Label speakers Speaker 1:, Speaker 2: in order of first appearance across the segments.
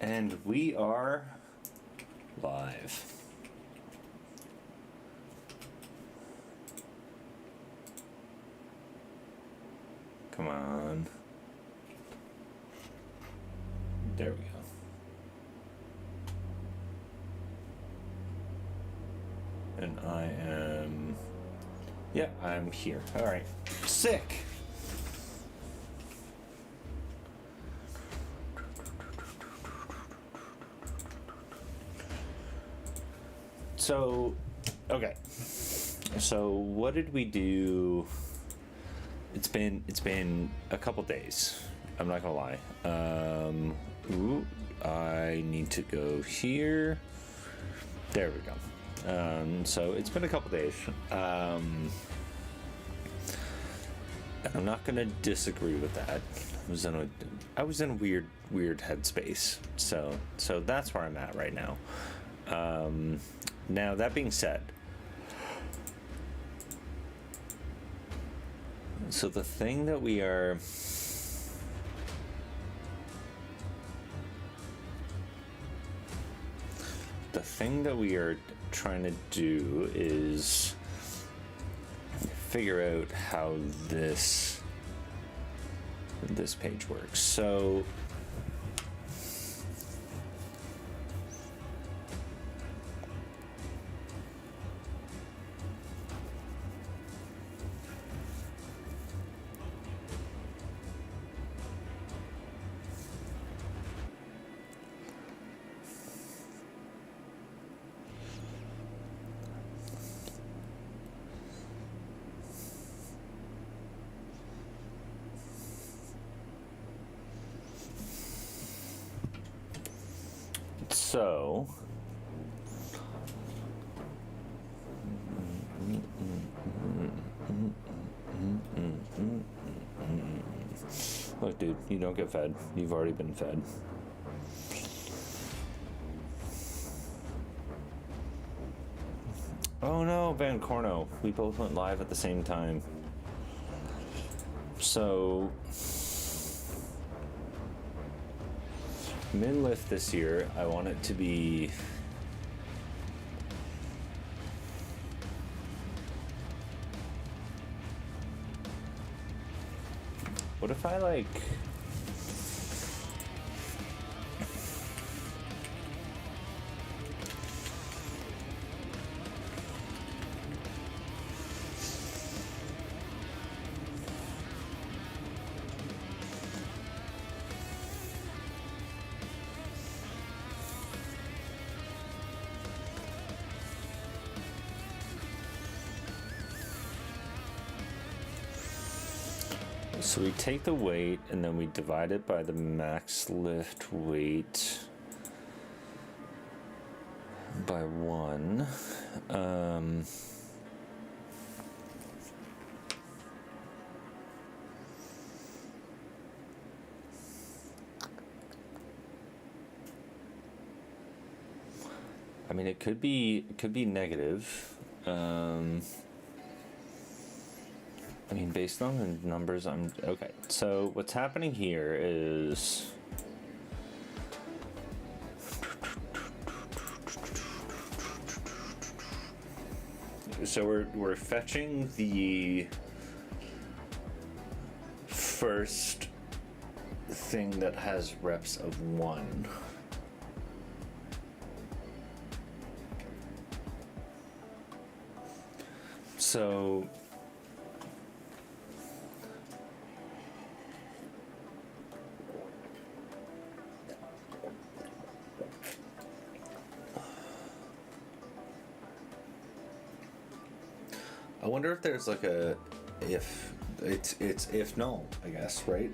Speaker 1: And we are live. Come on. There we go. And I am... Yeah, I'm here. All right. Sick. So, okay. So, what did we do? It's been a couple days. I'm not gonna lie. I need to go here. There we go. So it's been a couple days. I'm not gonna disagree with that. I was in a weird headspace. So that's where I'm at right now. Now that being said, so the thing that we are trying to do is figure out how this page works. So look, dude, you don't get fed. You've already been fed. Oh no, Van Corno. We both went live at the same time. So, min lift this year, I want it to be... What if I like... So we take the weight and then we divide it by the max lift weight by 1. I mean, it could be negative. I mean, based on the numbers, okay. So what's happening here is we're fetching the first thing that has reps of 1. So I wonder if there's like a if no, I guess, right?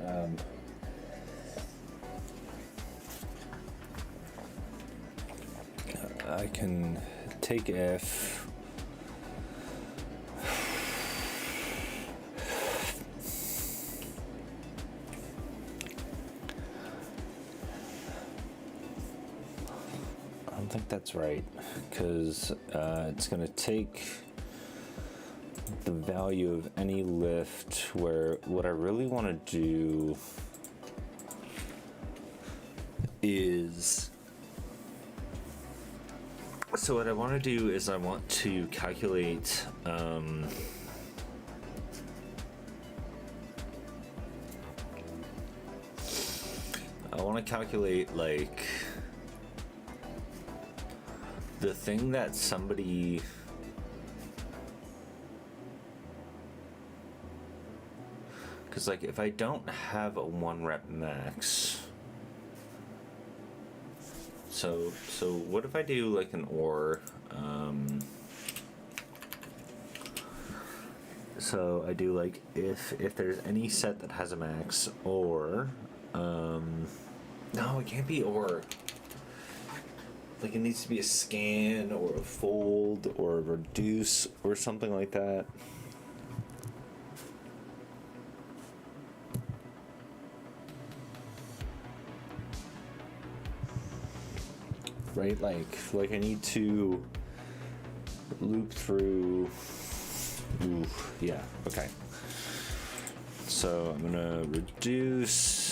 Speaker 1: I can take if I don't think that's right, because it's going to take the value of any lift, where what I really want to do is, so what I want to do is I want to calculate like the thing that somebody, because like if I don't have a 1 rep max, so what if I do like an OR, so I do like if there's any set that has a max, or no, it can't be OR. Like it needs to be a scan or a fold or a reduce or something like that. Right, like I need to loop through. Ooh, yeah, okay. So I'm gonna reduce.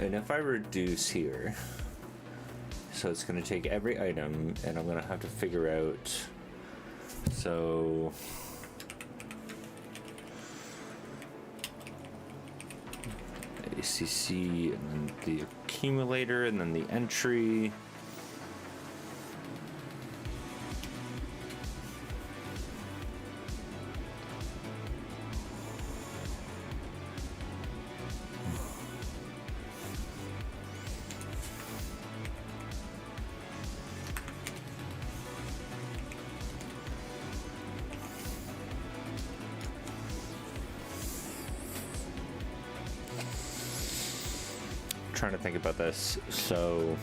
Speaker 1: And if I reduce here, so it's gonna take every item, and I'm gonna have to figure out. So. ACC, and then the accumulator, and then the entry. Trying to think about this. So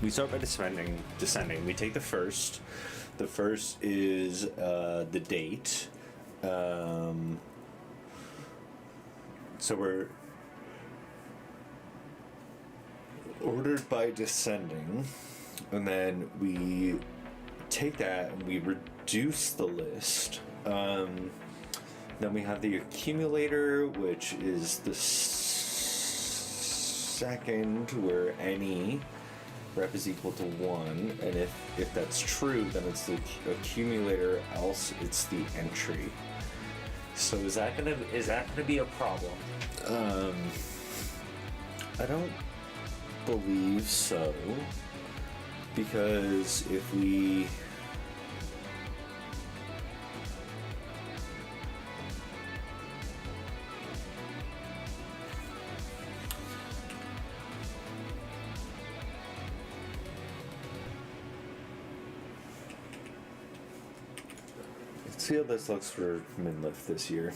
Speaker 1: we start by descending. We take the first. The first is the date. So we're ordered by descending, and then we take that and we reduce the list. Then we have the accumulator, which is the second, where any rep is equal to 1, and if that's true, then it's the accumulator, else it's the entry. So is that gonna be a problem? I don't believe so, because if we see how this looks for min lift this year.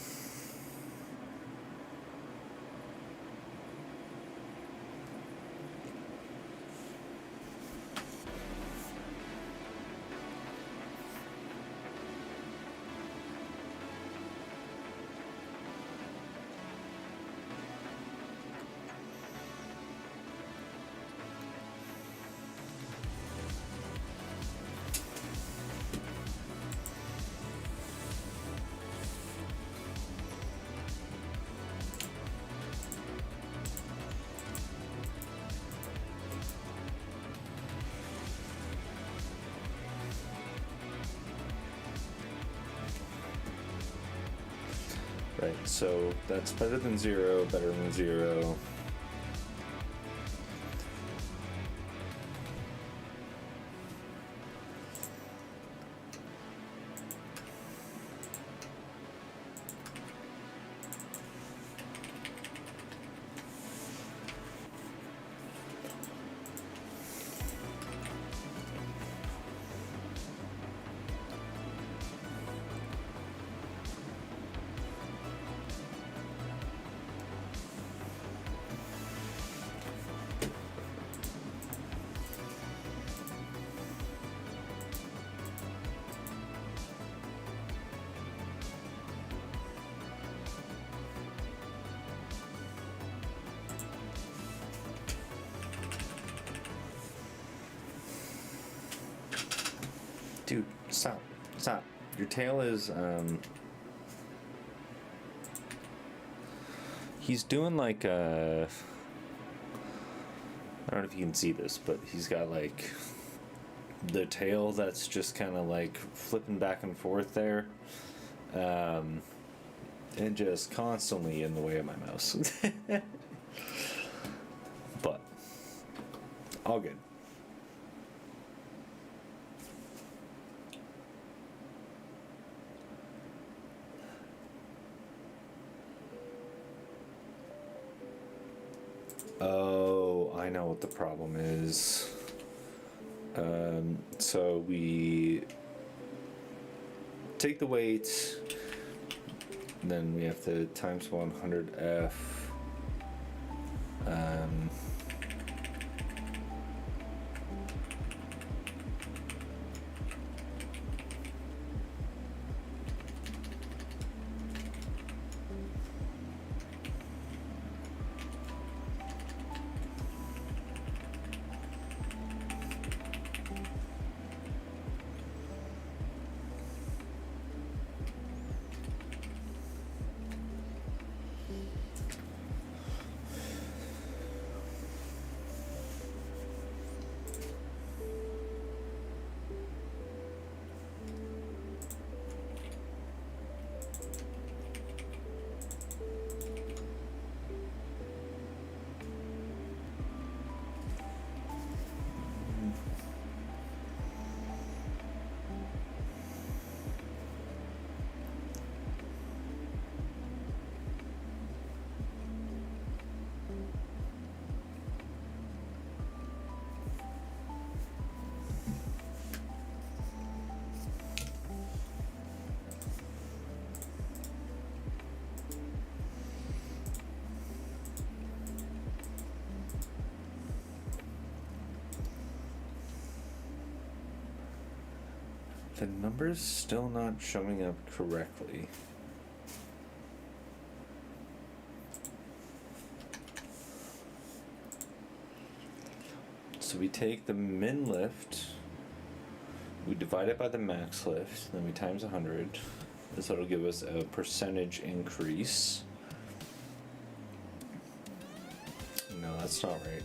Speaker 1: Right, so that's better than 0, better than 0. Dude, stop. Your tail is he's doing like a, I don't know if you can see this, but he's got like the tail that's just kind of like flipping back and forth there, and just constantly in the way of my mouse. But all good. Oh, I know what the problem is. So we take the weight, then we have to times 100F. The number's still not showing up correctly. So we take the min lift, we divide it by the max lift, then we times 100. This will give us a percentage increase. No, that's not right.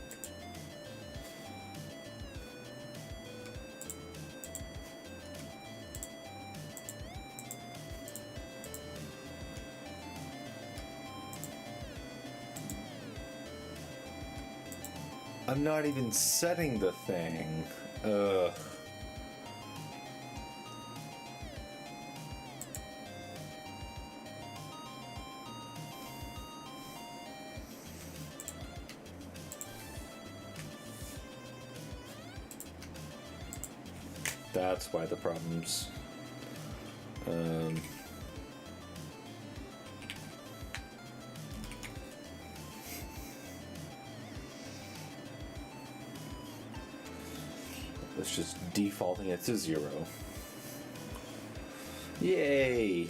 Speaker 1: I'm not even setting the thing. Ugh. That's why the problem's it's just defaulting it to 0. Yay!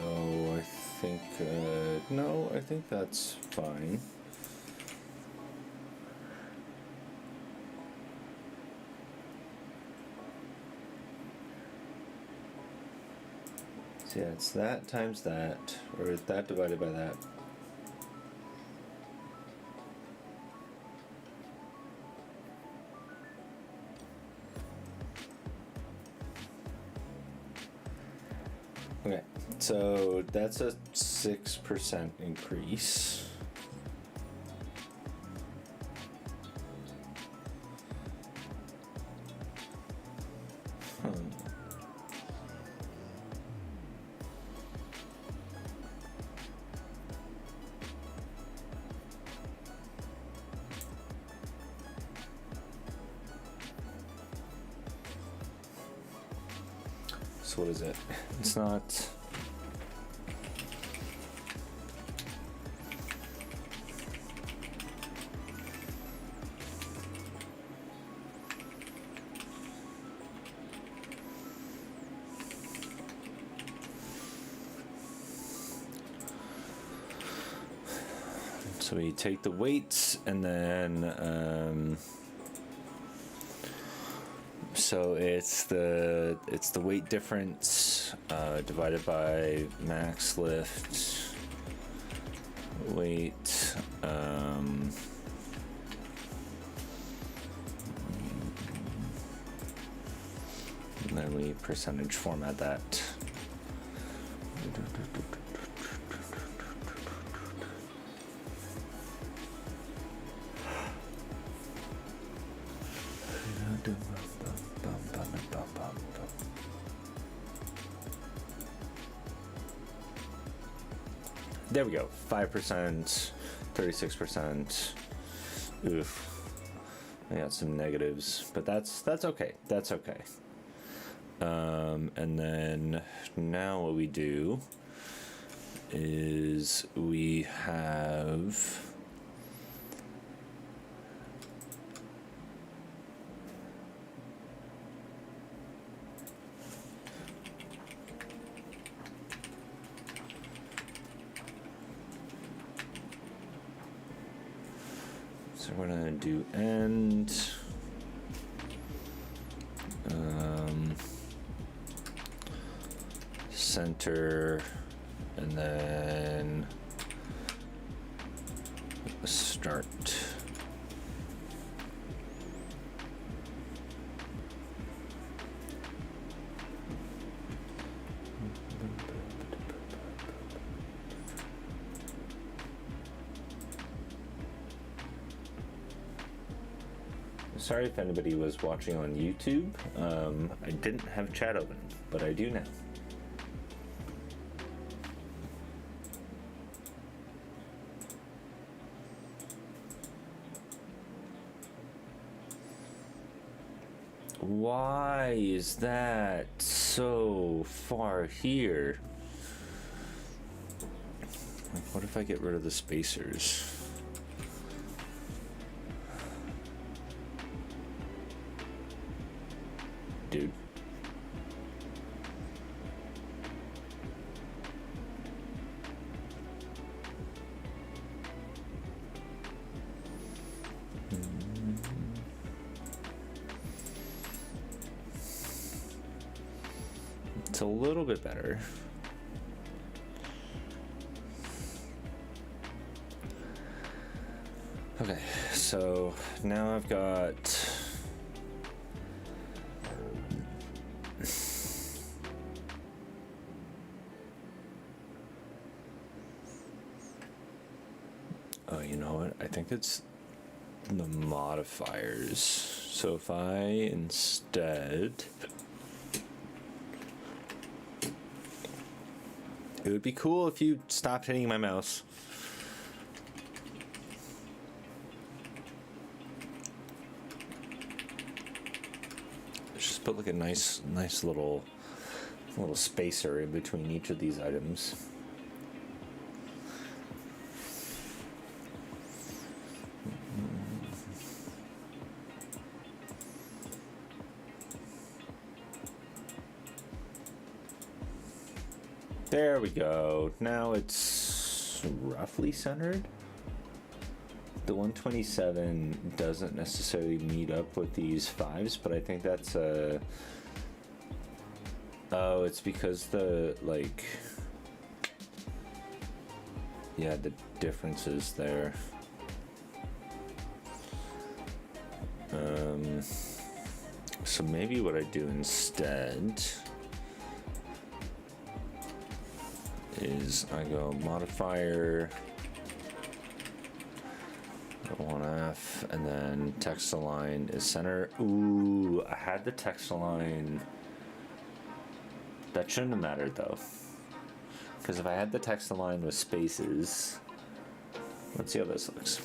Speaker 1: Oh, I think, no, I think that's fine. So yeah, it's that times that, or that divided by that. Okay, so that's a 6% increase. So what is it? It's not. So we take the weights and then so it's the weight difference divided by max lift weight. And then we percentage format that. There we go. 5%, 36%. Oof. I got some negatives, but that's okay. That's okay. And then now what we do is we have so we're gonna do end center and then start. Sorry if anybody was watching on YouTube. I didn't have chat open, but I do now. Why is that so far here? What if I get rid of the spacers? Dude. It's a little bit better. Okay, so now I've got oh, you know what? I think it's the modifiers. So if I instead, it would be cool if you stopped hitting my mouse. Just put like a nice little spacer in between each of these items. There we go. Now it's roughly centered. The 127 doesn't necessarily meet up with these 5s, but I think that's a... Oh, it's because the, like... Yeah, the differences there. So maybe what I do instead is I go modifier 1F and then text align is center. Ooh, I had the text align. That shouldn't have mattered though, because if I had the text align with spaces, let's see how this looks.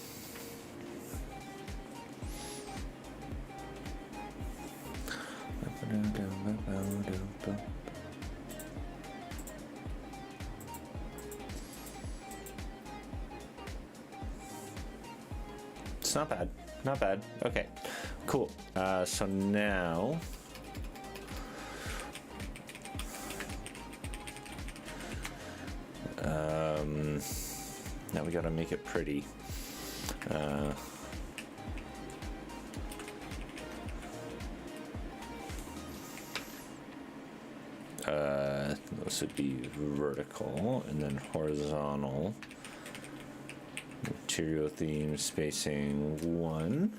Speaker 1: It's not bad. Not bad. Okay, cool. So now... now we gotta make it pretty. This would be vertical and then horizontal. Material theme spacing 1.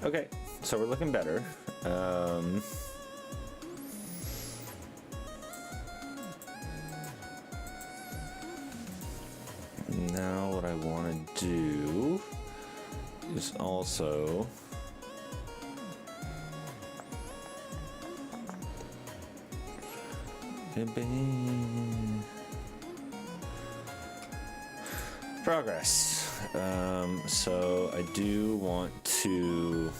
Speaker 1: Okay, so we're looking better. Now what I want to do is also progress. So I do want to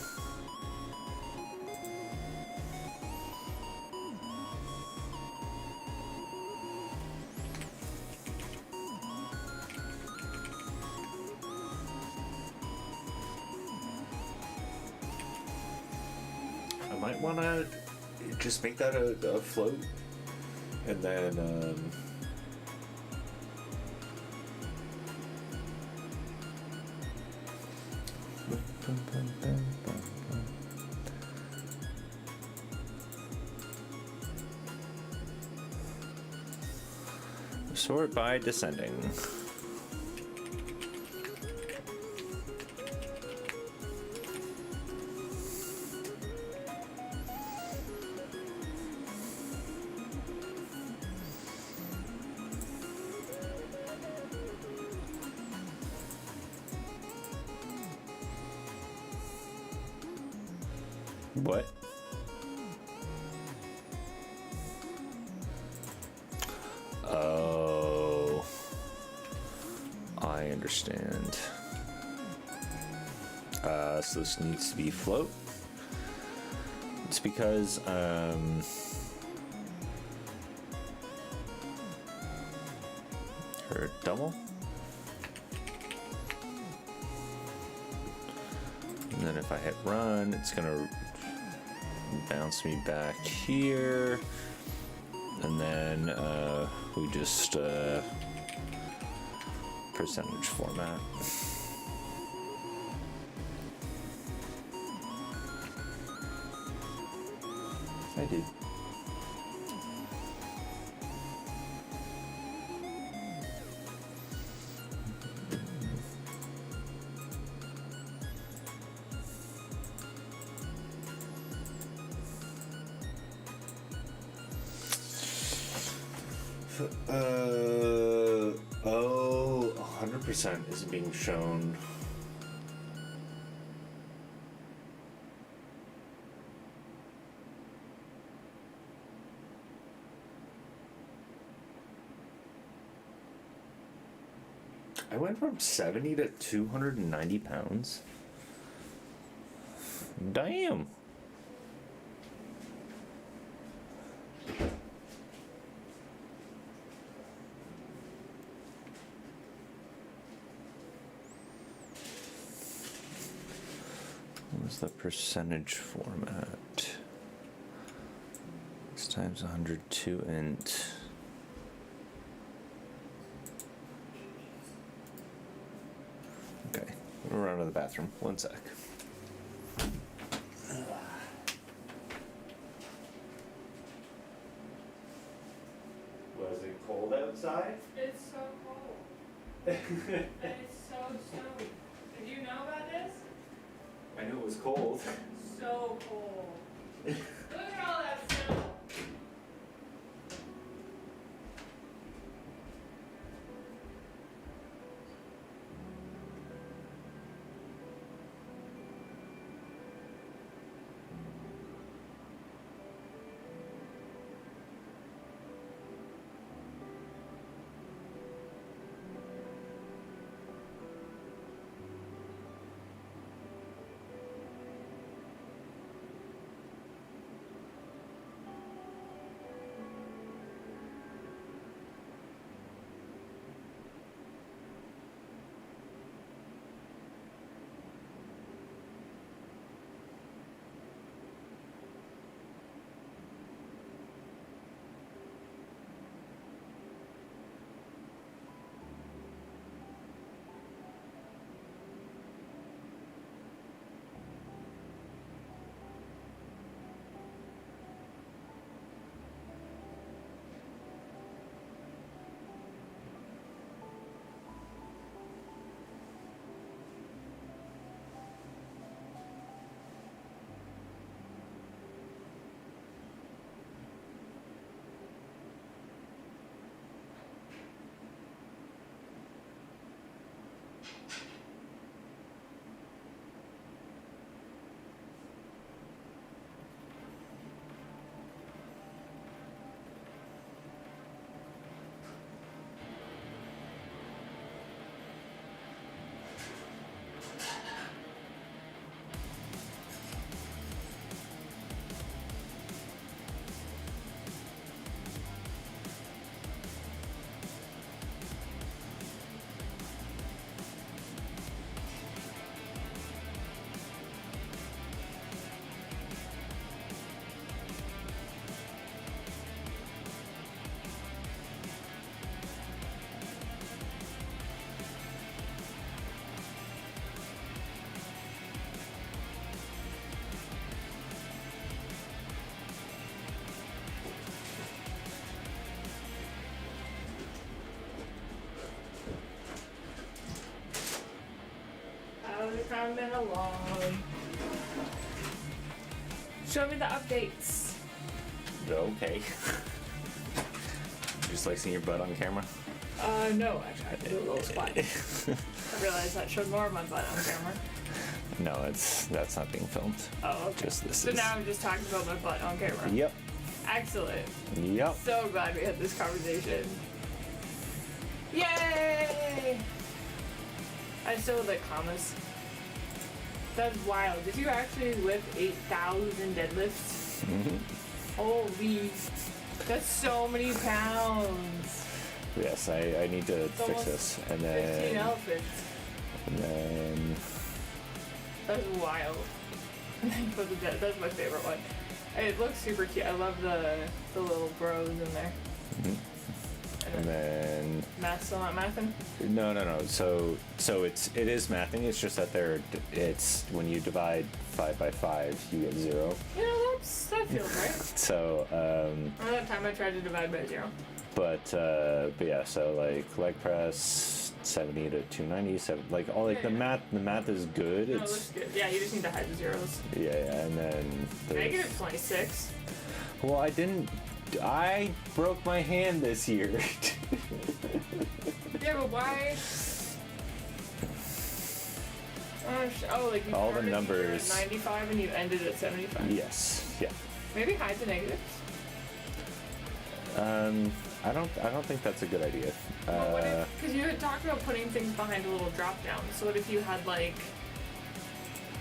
Speaker 1: I might want to just make that a float and then sort by descending. What? Oh, I understand. So this needs to be float. It's because or double. And then if I hit run, it's gonna bounce me back here, and then we just percentage format. I did. Oh, 100% is being shown. I went from 70 to 290 pounds. Damn. What was the percentage format? X times 102 int. Okay, I'm gonna run to the bathroom. One sec.
Speaker 2: It's so cold. And it's so snowy. Did you know about this?
Speaker 1: I knew it was cold.
Speaker 2: So cold. Look at all that snow. How's it coming along? Show me the updates.
Speaker 1: Okay. Just like seeing your butt on camera?
Speaker 2: No, actually, I have to do a little squat. I realized that showed more of my butt on camera.
Speaker 1: No, that's not being filmed.
Speaker 2: Oh, okay.
Speaker 1: Just this
Speaker 2: So
Speaker 1: is.
Speaker 2: now I'm just talking about my butt on camera.
Speaker 1: Yep.
Speaker 2: Excellent.
Speaker 1: Yep.
Speaker 2: So glad we had this conversation. Yay! I still like commas. That's wild. Did you actually lift 8,000 deadlifts?
Speaker 1: Mm-hmm.
Speaker 2: Holy. That's so many pounds.
Speaker 1: Yes, I need to
Speaker 2: It's
Speaker 1: fix
Speaker 2: almost
Speaker 1: this,
Speaker 2: 15 elephants.
Speaker 1: and then
Speaker 2: That's wild. That's my favorite one. It looks super cute. I love the little bros in there.
Speaker 1: and then
Speaker 2: Math still not mathing?
Speaker 1: no. So it is mathing. It's just that it's when you divide 5 by 5, you get 0.
Speaker 2: You know, that feels right.
Speaker 1: So
Speaker 2: Remember that time I tried to divide by 0?
Speaker 1: but yeah. So like leg press 70 to 290, like all like
Speaker 2: Yeah, yeah.
Speaker 1: the math is good.
Speaker 2: No, it
Speaker 1: It's
Speaker 2: looks good. Yeah, you just need to hide the zeros.
Speaker 1: yeah, and then there's-
Speaker 2: Negative 26.
Speaker 1: well, I broke my hand this year.
Speaker 2: Yeah, but why? Like you
Speaker 1: All the
Speaker 2: started here
Speaker 1: numbers.
Speaker 2: at 95 and you ended at 75.
Speaker 1: Yes. Yeah.
Speaker 2: Maybe hide the negatives.
Speaker 1: I don't think that's a good idea.
Speaker 2: Well, what if? Because you had talked about putting things behind a little drop down. So what if you had like?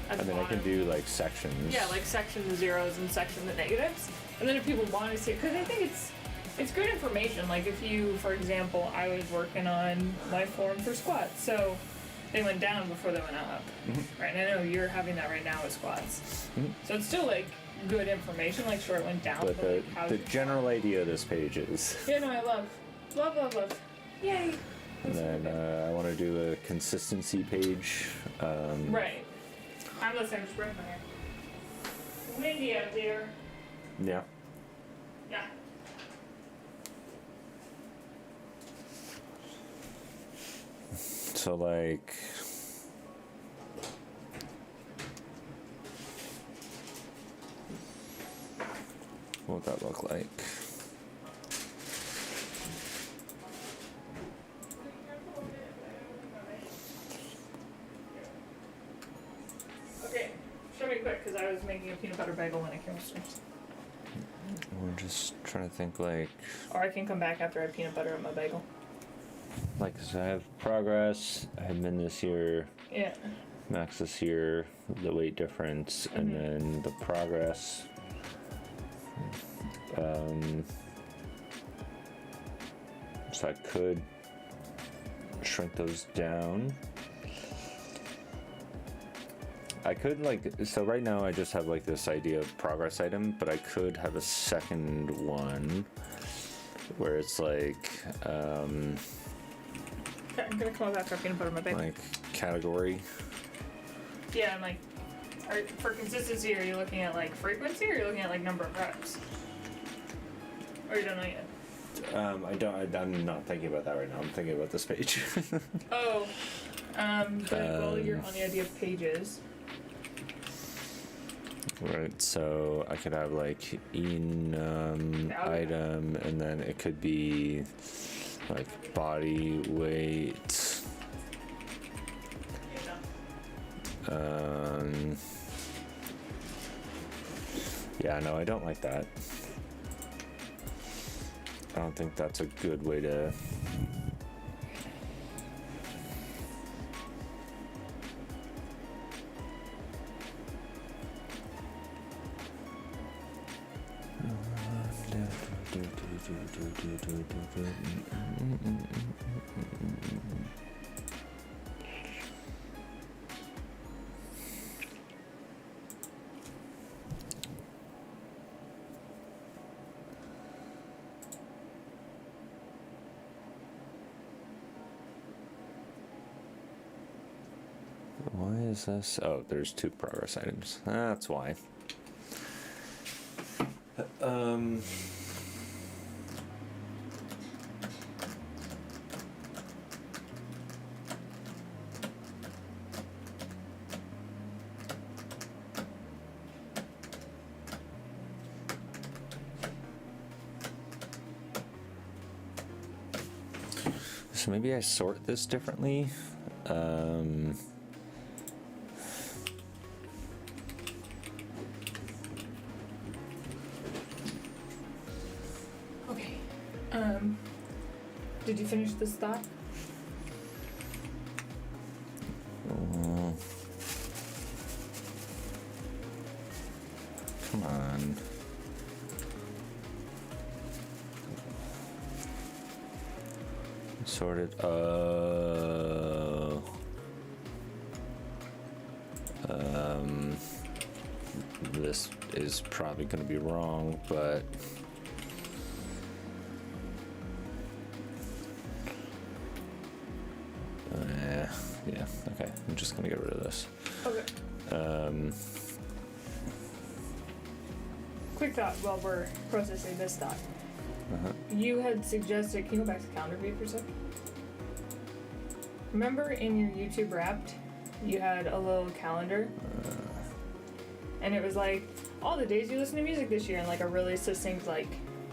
Speaker 2: At
Speaker 1: I
Speaker 2: the
Speaker 1: mean, I can
Speaker 2: bottom-
Speaker 1: do like sections.
Speaker 2: Yeah, like section the zeros and section the negatives. And then if people want to see it, because I think it's good information. Like if you, for example, I was working on my form for squats, so they went down before they went up, right? And I know you're having that right now with squats, so it's still like good information. Like sure, it went down,
Speaker 1: But
Speaker 2: like, how
Speaker 1: the general idea of this page is,
Speaker 2: yeah, no, I love, yay.
Speaker 1: and then I want to do a consistency page.
Speaker 2: Right. I'm listening. Just right here. Windy out there.
Speaker 1: Yeah.
Speaker 2: Yeah.
Speaker 1: So like, what would that look like?
Speaker 2: Okay, show me quick, because I was making a peanut butter bagel when I came upstairs.
Speaker 1: We're just trying to think like,
Speaker 2: Or I can come back after I have peanut butter on my bagel.
Speaker 1: so I have progress, I have min this year,
Speaker 2: Yeah.
Speaker 1: max this year, the weight difference, and then the progress. So I could shrink those down. I could so right now I just have like this idea of progress item, but I could have a second one where it's like,
Speaker 2: Okay, I'm gonna come up after I have peanut butter on my bagel.
Speaker 1: like category.
Speaker 2: Yeah, and like, for consistency, are you looking at like frequency, or are you looking at like number of reps? Or you don't know yet?
Speaker 1: I'm not thinking about that right now. I'm thinking about this page.
Speaker 2: Oh, well, you're on the idea of pages.
Speaker 1: Right, so I could have like enum item, and then it could be like body weight. Yeah, no, I don't like that. I don't think that's a good way to. Why is this? Oh, there's two progress items. That's why. So maybe I sort this differently.
Speaker 2: Okay. Did you finish this thought?
Speaker 1: Come on. Sorted. This is probably going to be wrong, but yeah. Okay, I'm just going to get rid of this.
Speaker 2: Okay. Quick thought while we're processing this thought. You had suggested, can you go back to calendar view for a second? Remember in your YouTube Wrapped, you had a little calendar? And it was like, all the days you listen to music this year, and like a really succinct, like.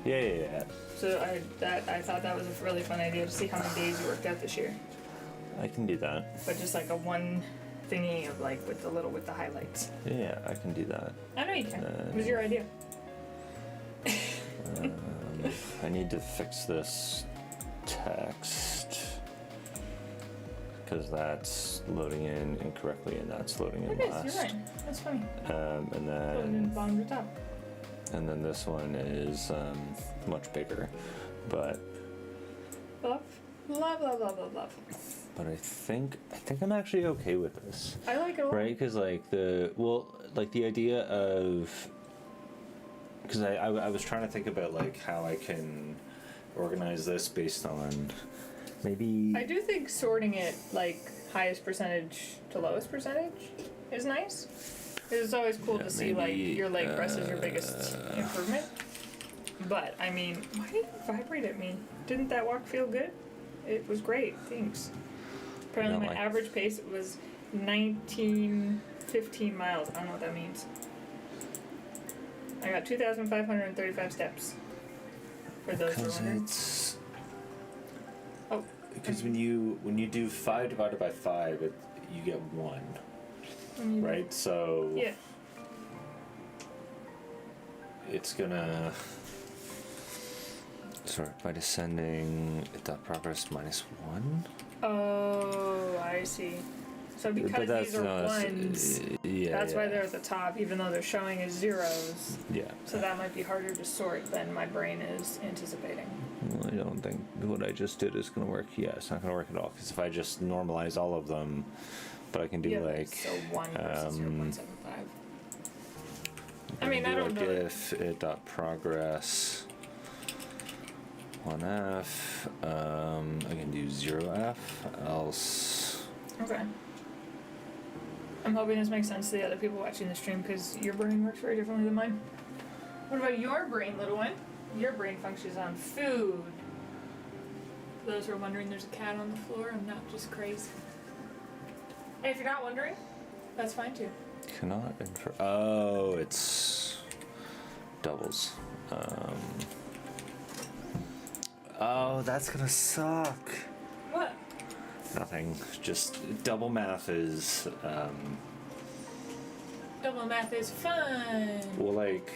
Speaker 1: Yeah.
Speaker 2: So I thought that was a really fun idea to see how many days you worked out this year.
Speaker 1: I can do that.
Speaker 2: But just like a one thingy of like with the highlights.
Speaker 1: Yeah, I can do that.
Speaker 2: I know you can. It was your idea.
Speaker 1: I need to fix this text because that's loading in incorrectly and that's loading in
Speaker 2: It
Speaker 1: last.
Speaker 2: is, you're right. That's funny.
Speaker 1: And
Speaker 2: Put it in the
Speaker 1: then
Speaker 2: bottom of the top.
Speaker 1: and then this one is much bigger, but
Speaker 2: Love.
Speaker 1: but I think I'm actually okay with this,
Speaker 2: I like it a lot.
Speaker 1: right? Because like the idea of. Because I was trying to think about like how I can organize this based on maybe.
Speaker 2: I do think sorting it like highest percentage to lowest percentage is nice. It's always cool to see like your leg press is your biggest improvement. But I mean, why did you vibrate at me? Didn't that walk feel good? It was great. Thanks. Apparently,
Speaker 1: Not
Speaker 2: my
Speaker 1: like-
Speaker 2: average pace was 1915 miles. I don't know what that means. I got 2,535 steps. For those who are
Speaker 1: Because
Speaker 2: wondering.
Speaker 1: it's
Speaker 2: Oh,
Speaker 1: because when you do 5 divided by 5, you get 1, right? So
Speaker 2: yeah.
Speaker 1: it's gonna sort by descending dot progress -1.
Speaker 2: Oh, I see. So because these are ones,
Speaker 1: yeah,
Speaker 2: that's why
Speaker 1: yeah.
Speaker 2: they're at the top, even though they're showing as zeros.
Speaker 1: Yeah.
Speaker 2: So that might be harder to sort than my brain is anticipating.
Speaker 1: Well, I don't think what I just did is going to work. Yeah, it's not going to work at all. Because if I just normalize all of them, but I can do
Speaker 2: Yeah,
Speaker 1: like.
Speaker 2: so 1 versus 0.75. I mean,
Speaker 1: can
Speaker 2: I
Speaker 1: do
Speaker 2: don't
Speaker 1: like
Speaker 2: know.
Speaker 1: if it dot progress 1f. I can do 0f. Else.
Speaker 2: Okay. I'm hoping this makes sense to the other people watching the stream because your brain works very differently than mine. What about your brain, little one? Your brain functions on food. For those who are wondering, there's a cat on the floor. I'm not just crazy. And if you're not wondering, that's fine too.
Speaker 1: Cannot infer. Oh, it's doubles. Oh, that's gonna suck.
Speaker 2: What?
Speaker 1: Nothing. Just double math is.
Speaker 2: Double math is fun.
Speaker 1: Well, like,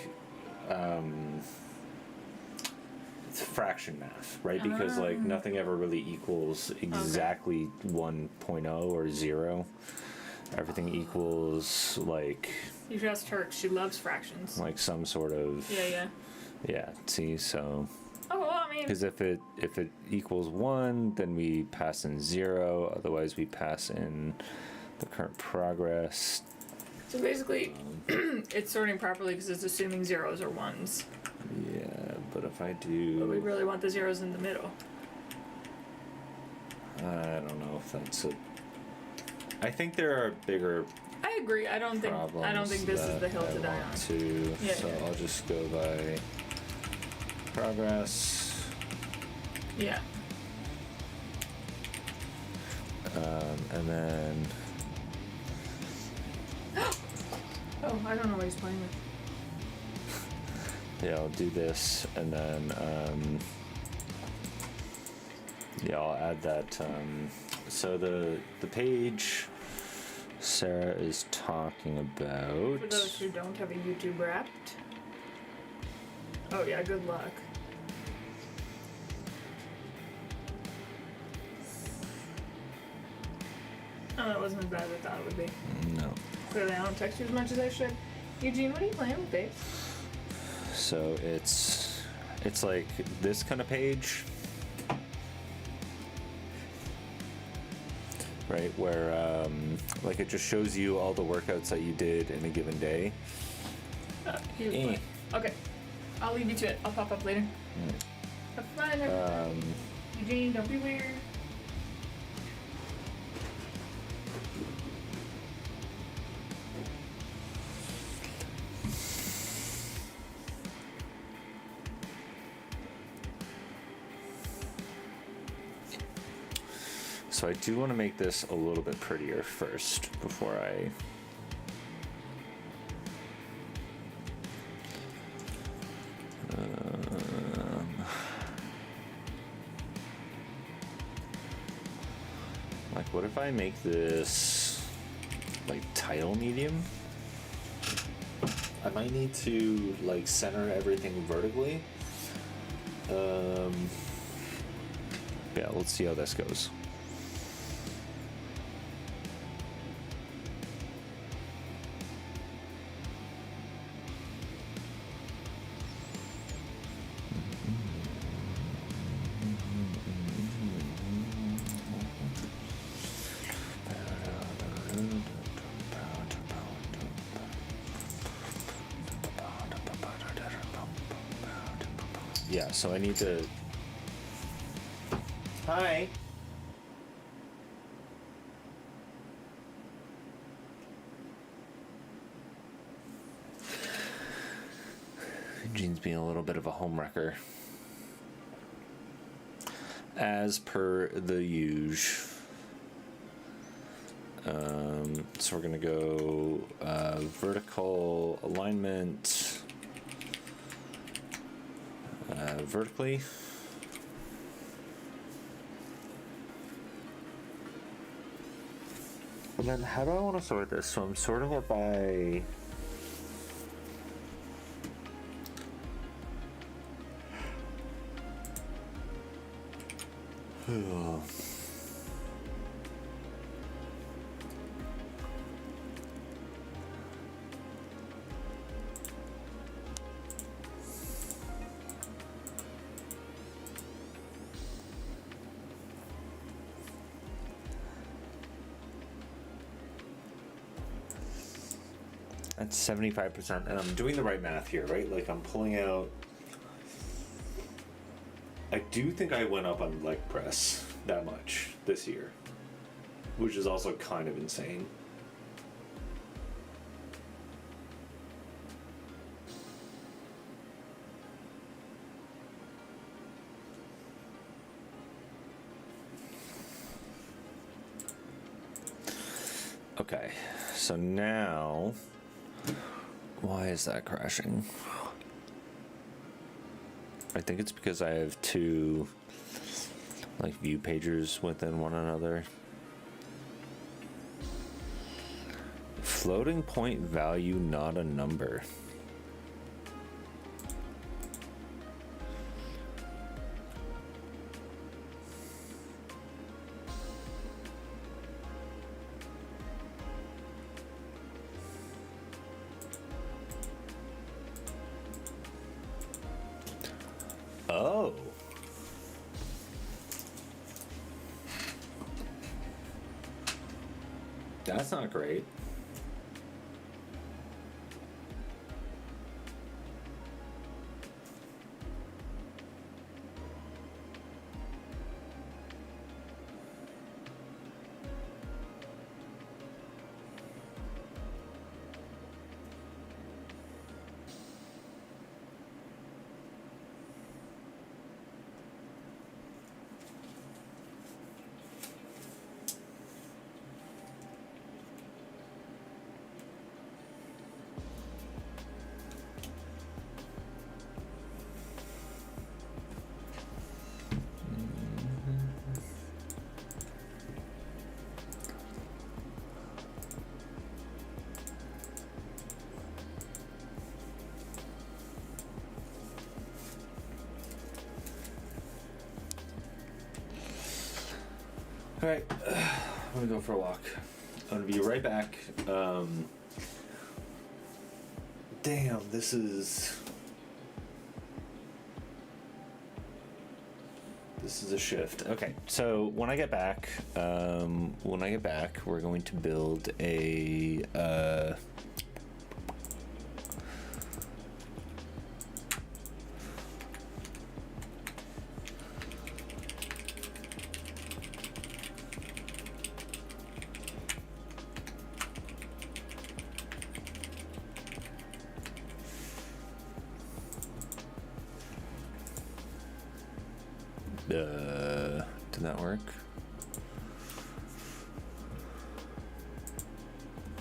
Speaker 1: it's fraction math, right? Because like nothing ever really equals exactly 1.0 or 0. Everything equals like
Speaker 2: You should ask her. She loves fractions.
Speaker 1: some sort of
Speaker 2: Yeah.
Speaker 1: See, so
Speaker 2: Oh, well, I mean,
Speaker 1: because if it equals 1, then we pass in 0. Otherwise, we pass in the current progress.
Speaker 2: so basically, it's sorting properly because it's assuming zeros or ones.
Speaker 1: Yeah, but if I
Speaker 2: But we
Speaker 1: do,
Speaker 2: really want the zeros in the middle.
Speaker 1: I don't know if that's a. I think there are bigger
Speaker 2: I agree. I don't
Speaker 1: problems.
Speaker 2: think this is
Speaker 1: that
Speaker 2: the hill
Speaker 1: I
Speaker 2: to die
Speaker 1: want
Speaker 2: on.
Speaker 1: to,
Speaker 2: Yeah,
Speaker 1: so
Speaker 2: yeah.
Speaker 1: I'll just go by progress,
Speaker 2: Yeah.
Speaker 1: and then
Speaker 2: Oh, I don't know what he's playing with.
Speaker 1: yeah, I'll do this, and then yeah, I'll add that. So the page Sarah is talking about.
Speaker 2: For those who don't have a YouTube Wrapped. Oh yeah, good luck. Oh, that wasn't as bad as I thought it would be.
Speaker 1: No.
Speaker 2: Clearly, I don't text you as much as I should. Eugene, what are you playing with, babe?
Speaker 1: So it's like this kind of page, right? Where like it just shows you all the workouts that you did in a given day.
Speaker 2: He was playing. Okay, I'll leave you to it. I'll pop up later. Have fun, everybody. Eugene, don't be weird.
Speaker 1: So I do want to make this a little bit prettier first before I. Like, what if I make this like tile medium? I might need to like center everything vertically. Yeah, let's see how this goes. Yeah, so I need to. Hi. Gene's being a little bit of a homewrecker. As per the usual. So we're gonna go vertical alignment, vertically. And then how do I want to sort this? So I'm sorting it by... That's 75%, and I'm doing the right math here, right? Like I'm pulling out. I do think I went up on leg press that much this year, which is also kind of insane. Okay, so now, why is that crashing? I think it's because I have two like view pagers within one another. Floating point value, not a number. Oh. That's not great. All right, I'm gonna go for a walk. I'm gonna be right back. Damn, this is a shift. Okay, so when I get back, we're going to build a did that work?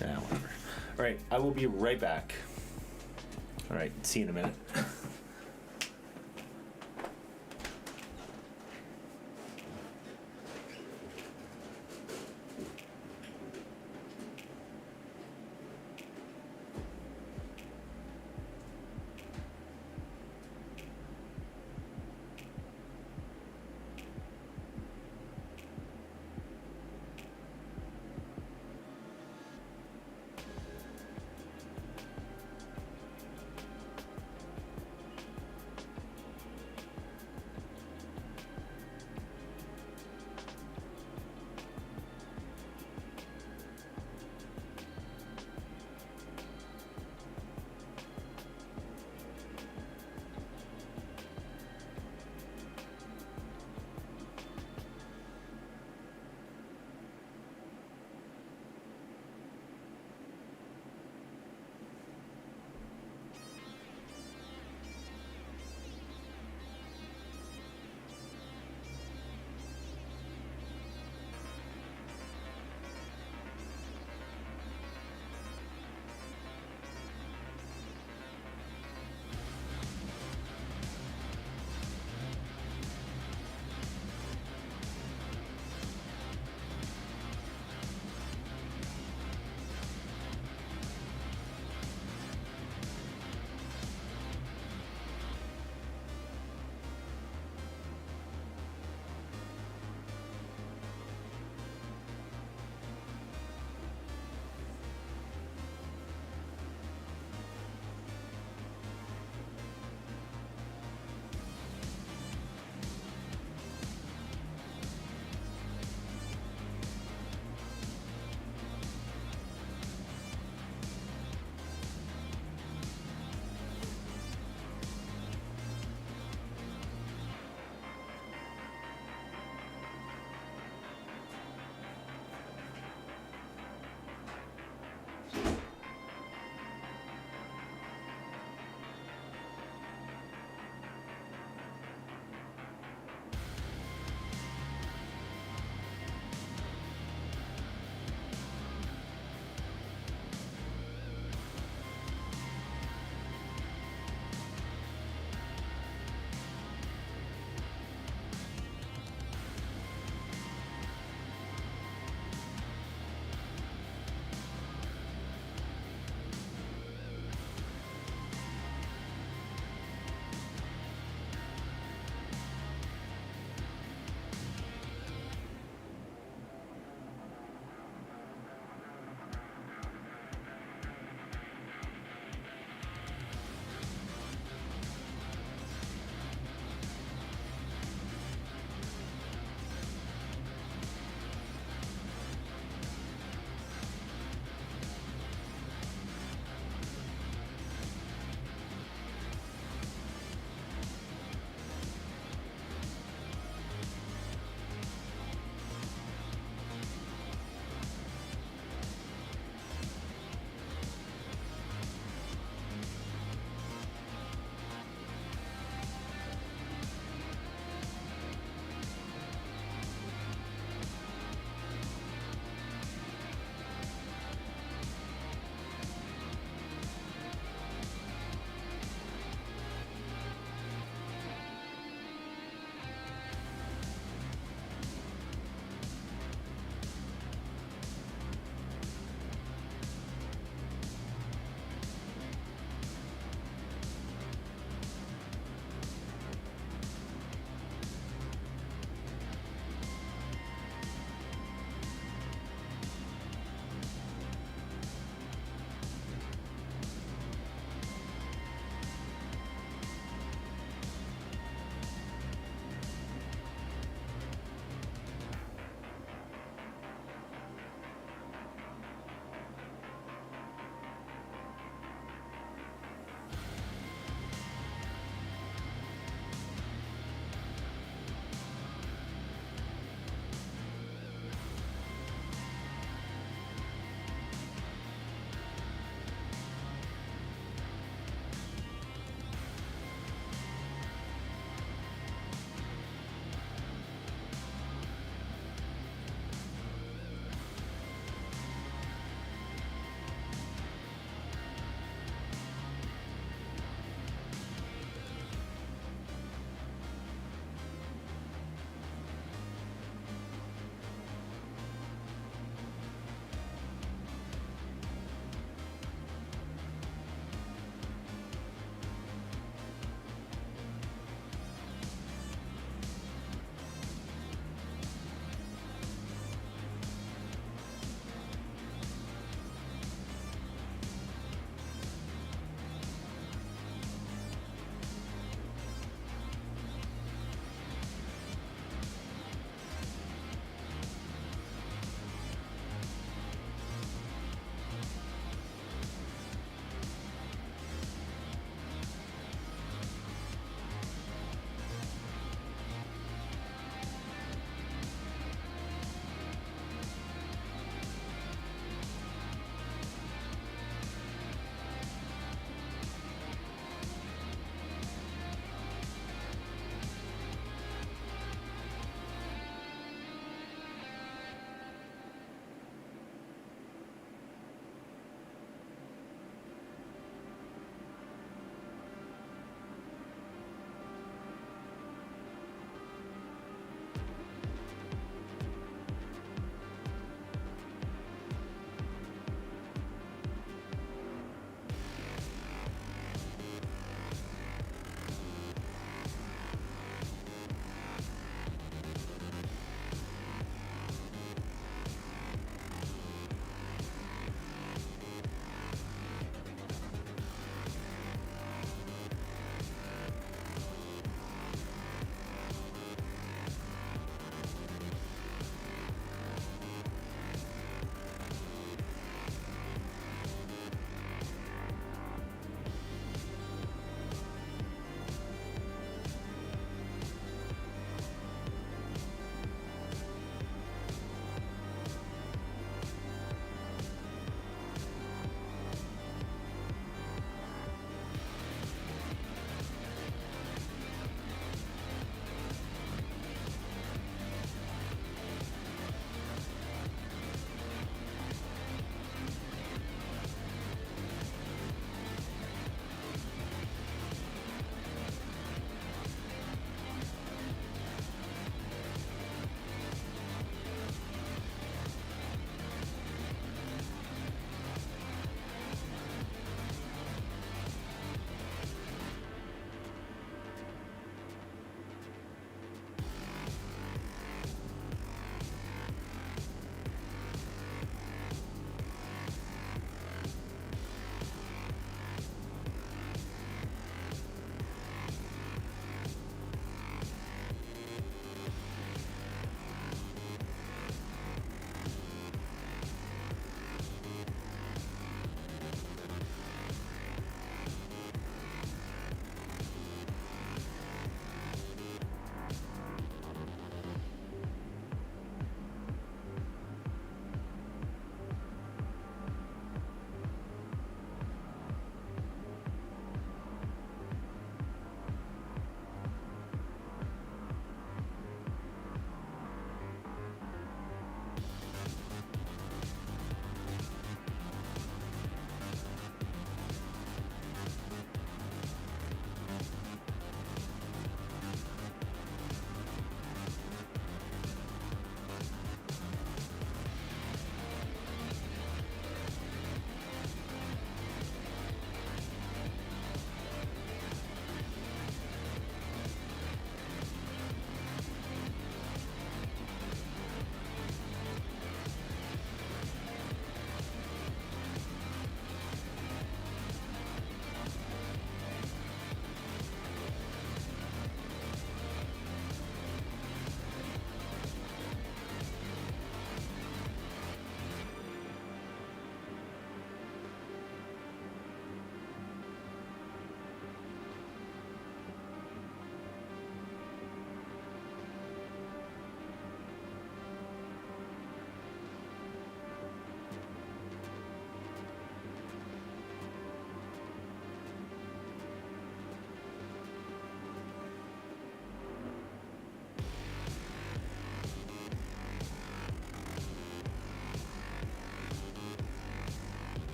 Speaker 1: Yeah, whatever. All right, I will be right back. All right, see you in a minute.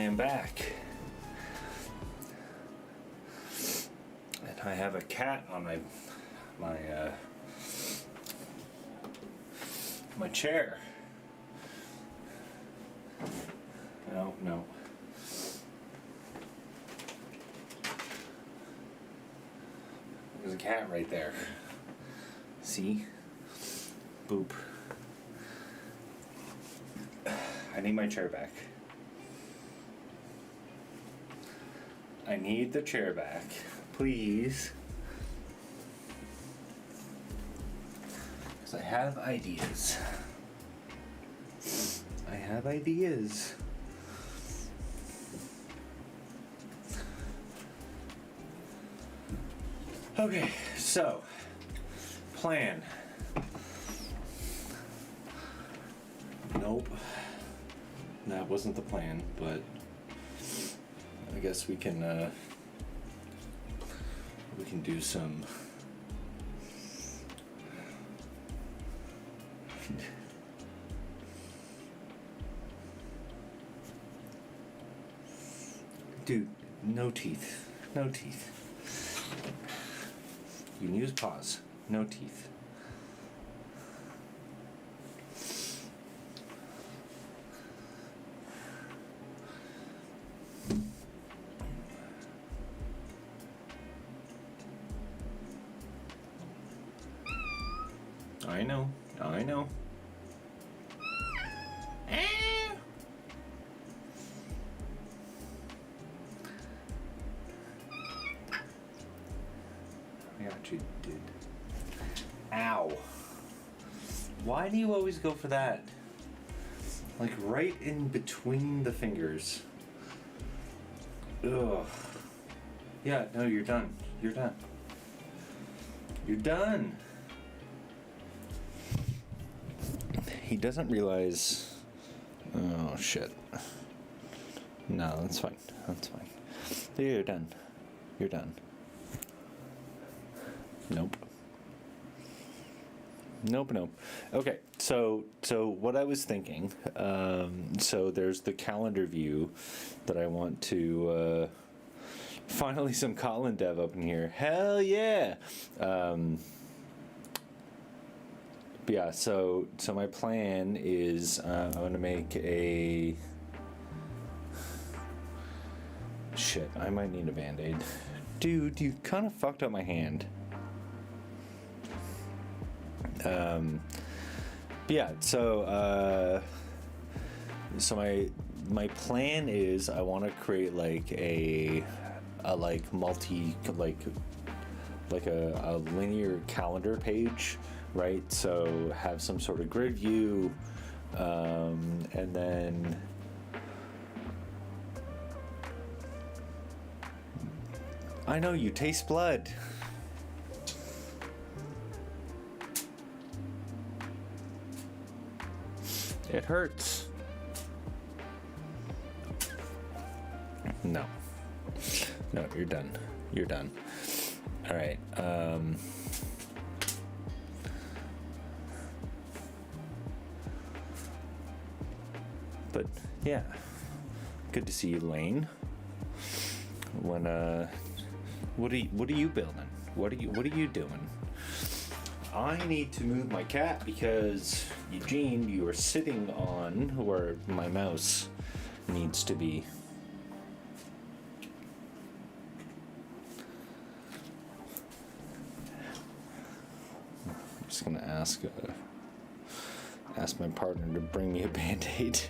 Speaker 1: I am back. And I have a cat on my chair. No. There's a cat right there. See? Boop. I need my chair back. I need the chair back. Please. Because I have ideas. I have ideas. Okay, so, plan. Nope. That wasn't the plan, but I guess we can do some dude, no teeth. No teeth. You can use paws. No teeth. I know. I got you, dude. Ow. Why do you always go for that? Like right in between the fingers. Ugh. Yeah, no, you're done. You're done. You're done. He doesn't realize. Oh, shit. No, that's fine. That's fine. You're done. You're done. Nope. Nope. Okay, so what I was thinking, so there's the calendar view that I want to, finally some Kotlin dev up in here. Hell yeah! Yeah, so my plan is I'm going to make a... Shit, I might need a Band-Aid. Dude, you kind of fucked up my hand. Yeah, so my plan is I want to create like a like multi like a linear calendar page, right? So have some sort of grid view, and then I know you taste blood. It hurts. No, you're done. You're done. All right. But yeah, good to see you, Lane. When what are you building? What are you doing? I need to move my cat because Eugene, you are sitting on where my mouse needs to be. I'm just gonna ask my partner to bring me a Band-Aid.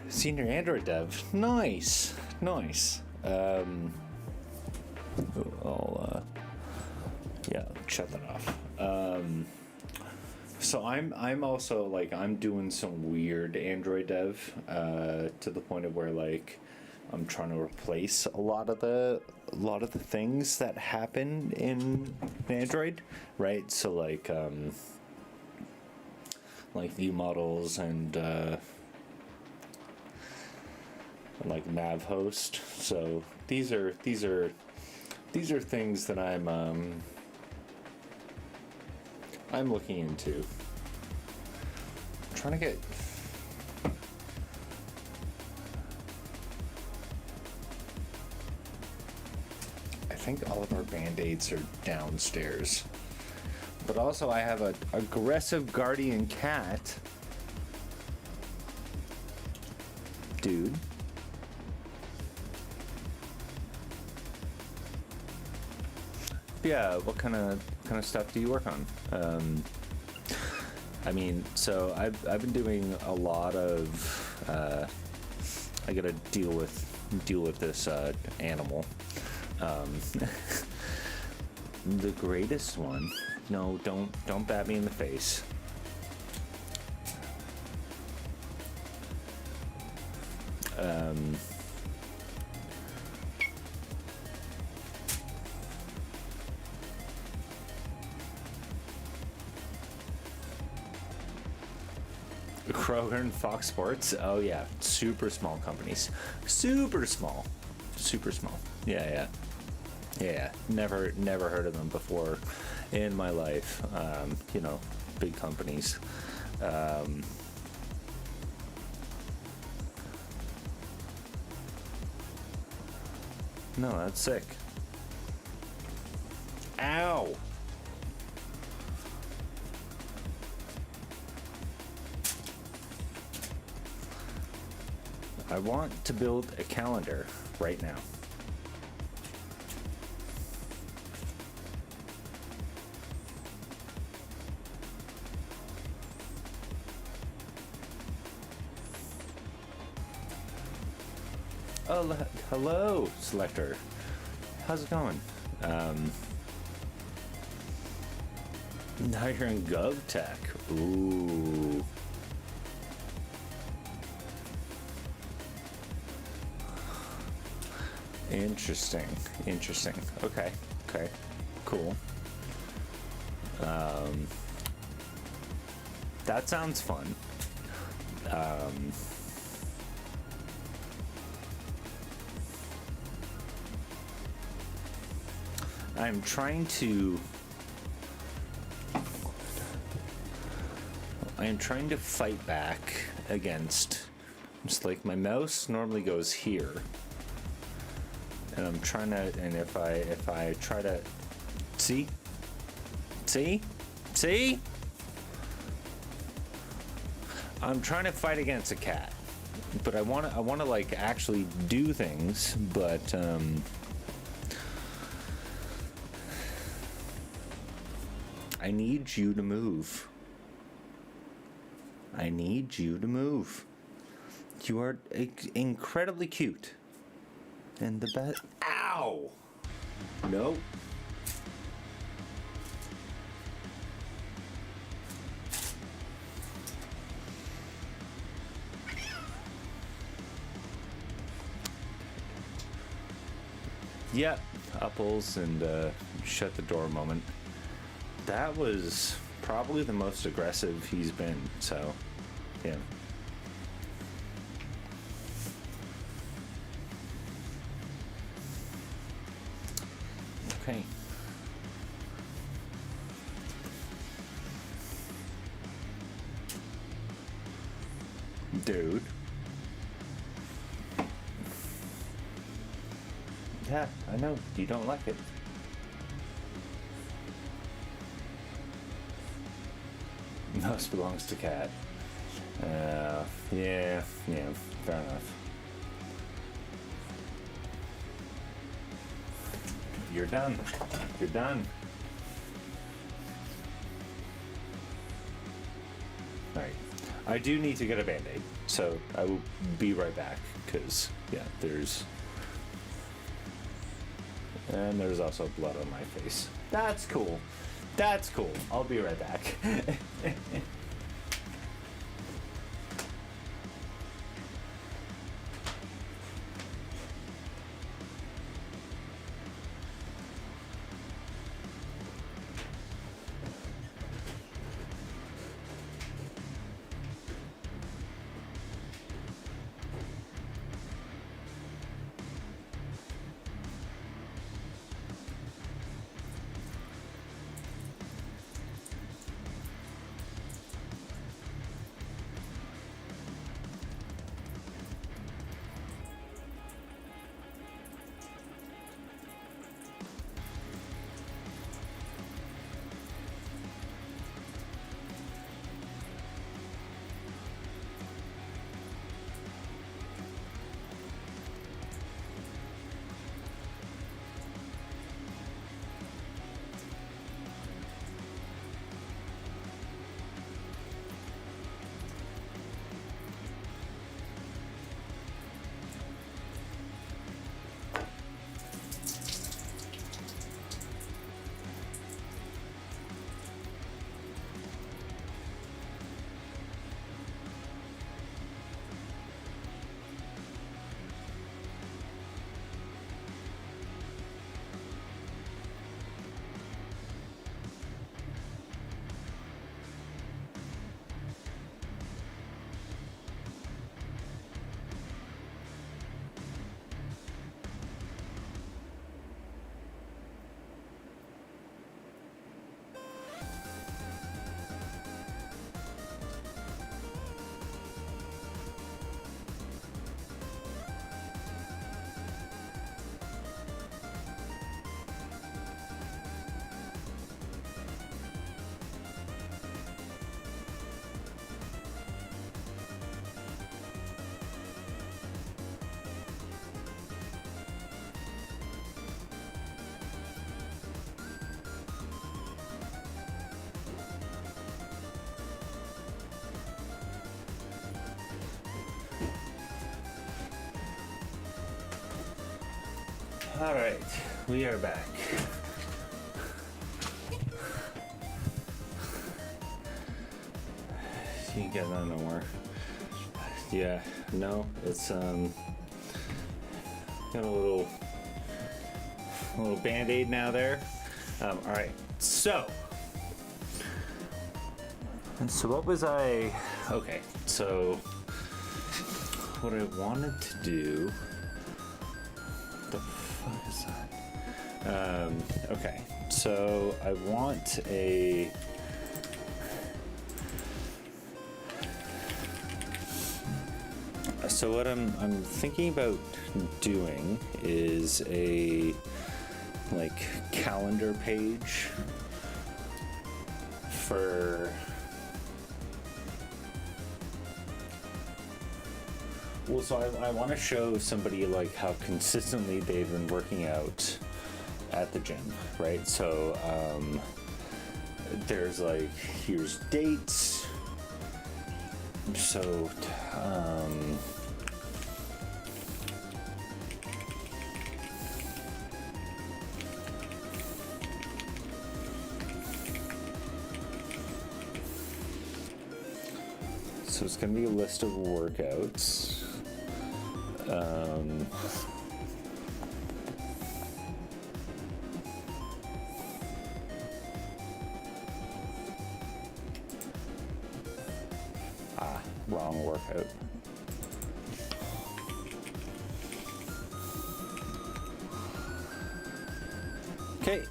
Speaker 1: Senior Android dev. Nice. I'll shut that off. So I'm also like I'm doing some weird Android dev to the point of where like I'm trying to replace a lot of the things that happen in Android, right? So like like view models and like nav host. So these are things that I'm looking into. I'm trying to get. I think all of our band-aids are downstairs. But also I have an aggressive guardian cat. Dude. Yeah, what kind of stuff do you work on? I mean, so I've been doing a lot of I gotta deal with this animal. The greatest one. No, don't bat me in the face. Kroger and Fox Sports. Oh yeah, super small companies. Super small. Yeah. Never heard of them before in my life. Big companies. No, that's sick. Ow! I want to build a calendar right now. Oh, hello, Selector. How's it going? Now you're in GovTech. Ooh. Interesting. Okay. Cool. That sounds fun. I'm trying to fight back against, just like my mouse normally goes here, and I'm trying to, and if I try to see, I'm trying to fight against a cat, but I want to like actually do things, but I need you to move. You are incredibly cute. And the best. Ow! No. Yep. Upples and shut the door moment. That was probably the most aggressive he's been, so yeah. Okay. Dude. Yeah, I know. You don't like it. Mouse belongs to cat. Yeah, fair enough. You're done. Alright. I do need to get a band-aid, so I will be right back, because, yeah, there's also blood on my face. That's cool. I'll be right back.
Speaker 3: All right, we are back. You can get that no more. Yeah, no, it's got a little band-aid now there. All right, so what was I? Okay, so what I wanted to do. What the fuck is that? Okay, so I want a. So what I'm thinking about doing is a like calendar page for so I want to show somebody like how consistently they've been working out at the gym, right? So there's like here's dates. So so it's going to be a list of workouts. Wrong workout. Okay.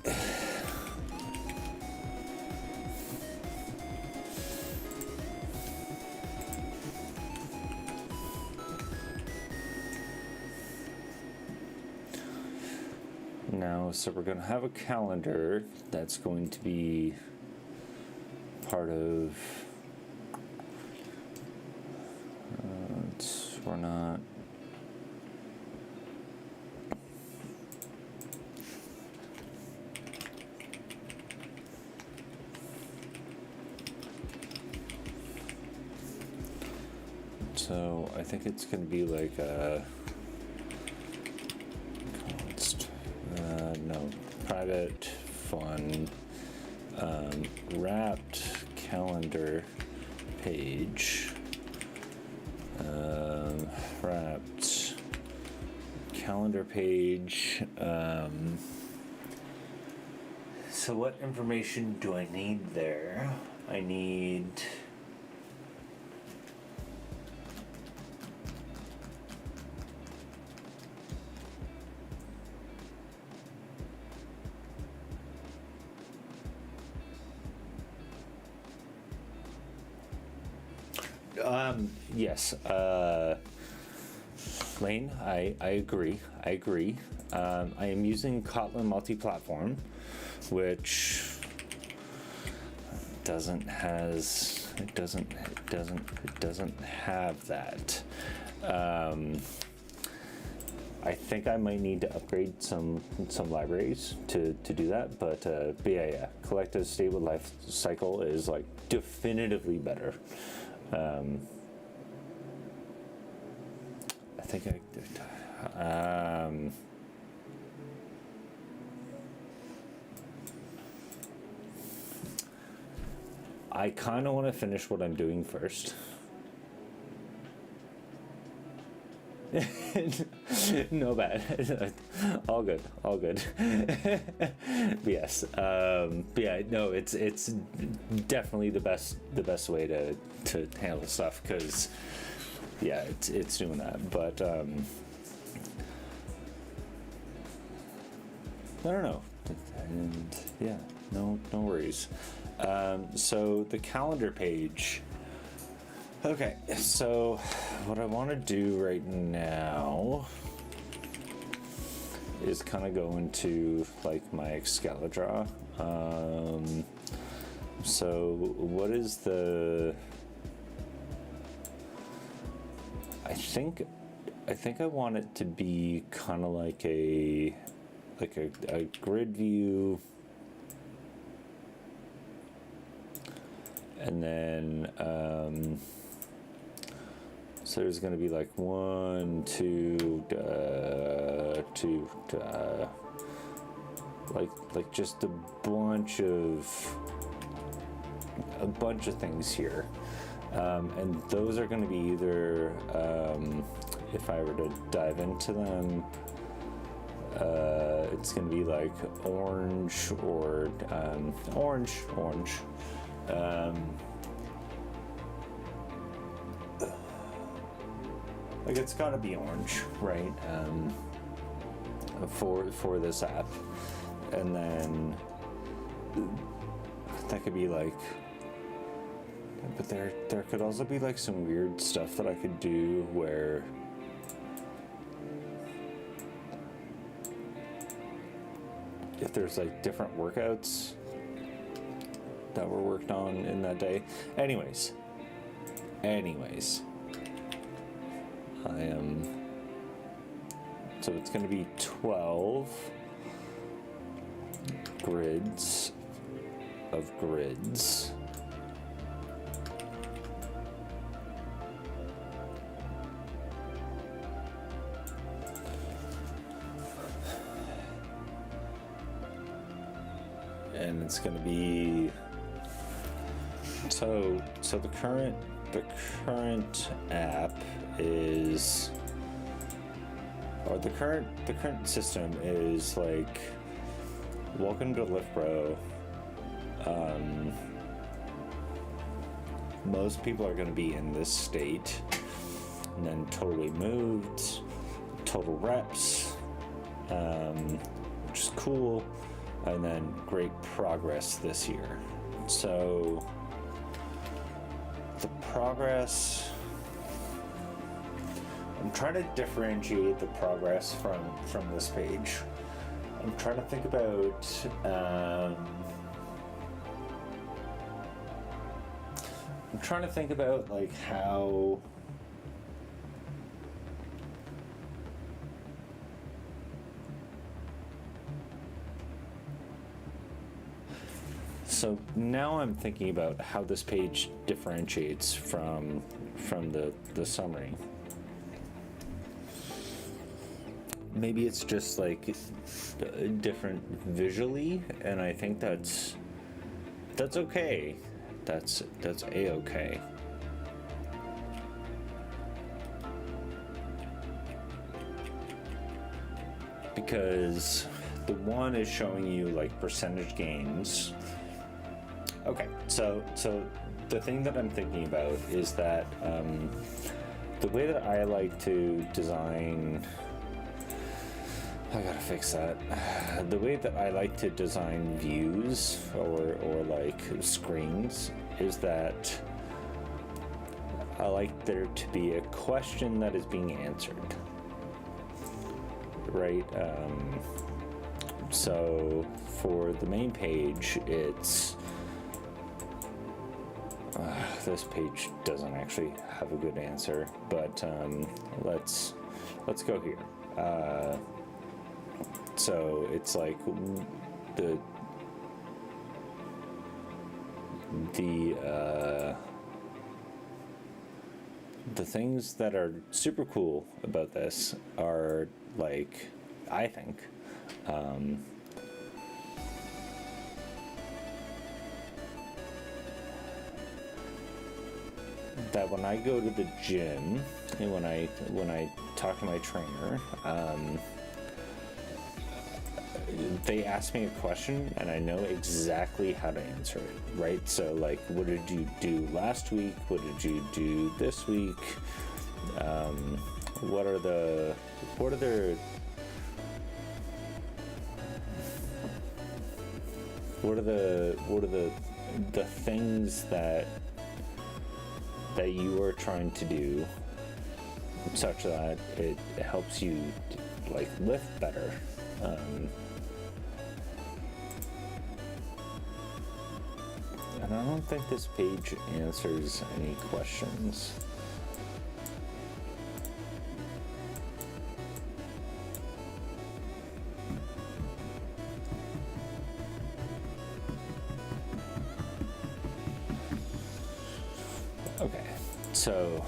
Speaker 3: Now, so we're going to have a calendar that's going to be part of. We're not. So I think it's going to be like a. No, private, fun, wrapped calendar page. Wrapped calendar page. So what information do I need there? I need. Yes. Lane, I agree. I am using Kotlin multi-platform, which doesn't have that. I think I might need to upgrade some libraries to do that, but yeah, collective stable life cycle is like definitively better. I think I kind of want to finish what I'm doing first. No bad. All good. Yes. Yeah. No. It's definitely the best way to handle stuff because yeah, it's doing that. But I don't know. And yeah, no worries. So the calendar page. Okay, so what I want to do right now is kind of go into like my Excalibur. So what is the? I think I want it to be kind of like a grid view. And then So there's going to be like 1, 2, 2, like just a bunch of things here, and those are going to be either, if I were to dive into them, it's going to be like orange or orange. Like it's got to be orange, right? For this app, and then that could be like. But there could also be like some weird stuff that I could do where if there's like different workouts that were worked on in that day. Anyways, I am. So it's going to be 12 grids of grids. And it's going to be so the current app is, or the current system is like, welcome to Lift Pro. Most people are going to be in this state, and then totally moved, total reps, which is cool. And then great progress this year. So the progress, I'm trying to differentiate the progress from this page. I'm trying to think about like how so now I'm thinking about how this page differentiates from the summary. Maybe it's just like different visually, and I think that's okay. That's a-okay. Because the one is showing you like percentage gains. Okay, so the thing that I'm thinking about is that the way that I like to design, I gotta fix that. The way that I like to design views or like screens is that I like there to be a question that is being answered, right? So for the main page, it's this page doesn't actually have a good answer, but let's go here. So it's like the things that are super cool about this are like, I think, that when I go to the gym and when I talk to my trainer, they ask me a question and I know exactly how to answer it, right? So like, what did you do last week? What did you do this week? What are the things that you are trying to do such that it helps you like lift better. And I don't think this page answers any questions. Okay, so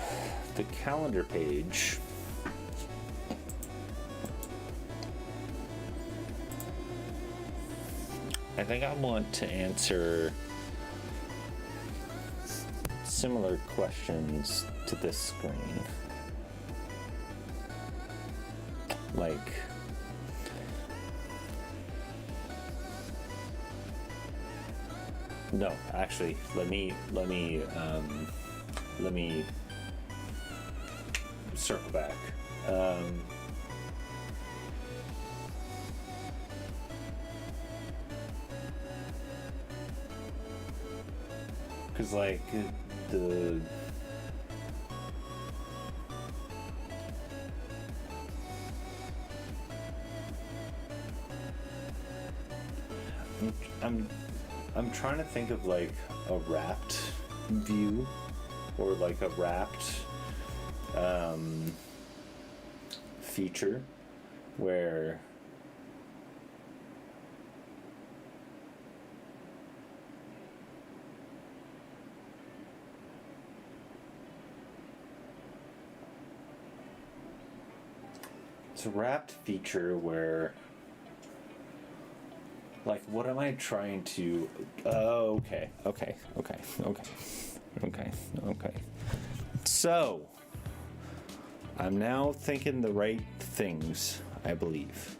Speaker 3: the calendar page, I think I want to answer similar questions to this screen. Like, no, actually, let me circle back. Because like the I'm trying to think of like a wrapped view or like a wrapped feature where it's a wrapped feature where like what am I trying to okay so I'm now thinking the right things, I believe.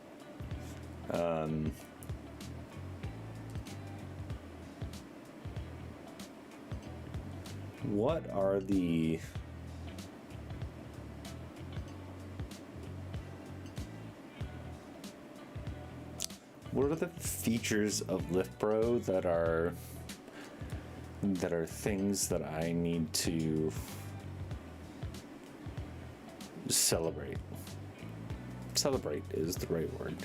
Speaker 3: What are the features of LiftPro that are things that I need to celebrate? Celebrate is the right word.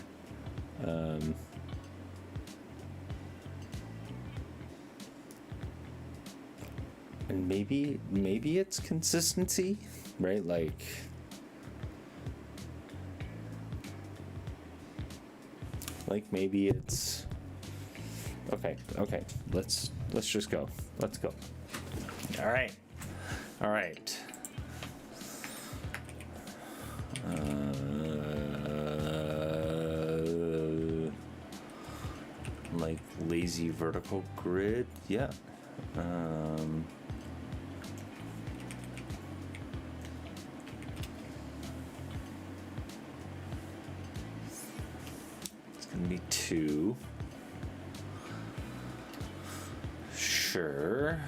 Speaker 3: And maybe it's consistency, right? Like maybe it's okay. Let's just go. Let's go. All right. Like lazy vertical grid, yeah. It's gonna be 2. Sure.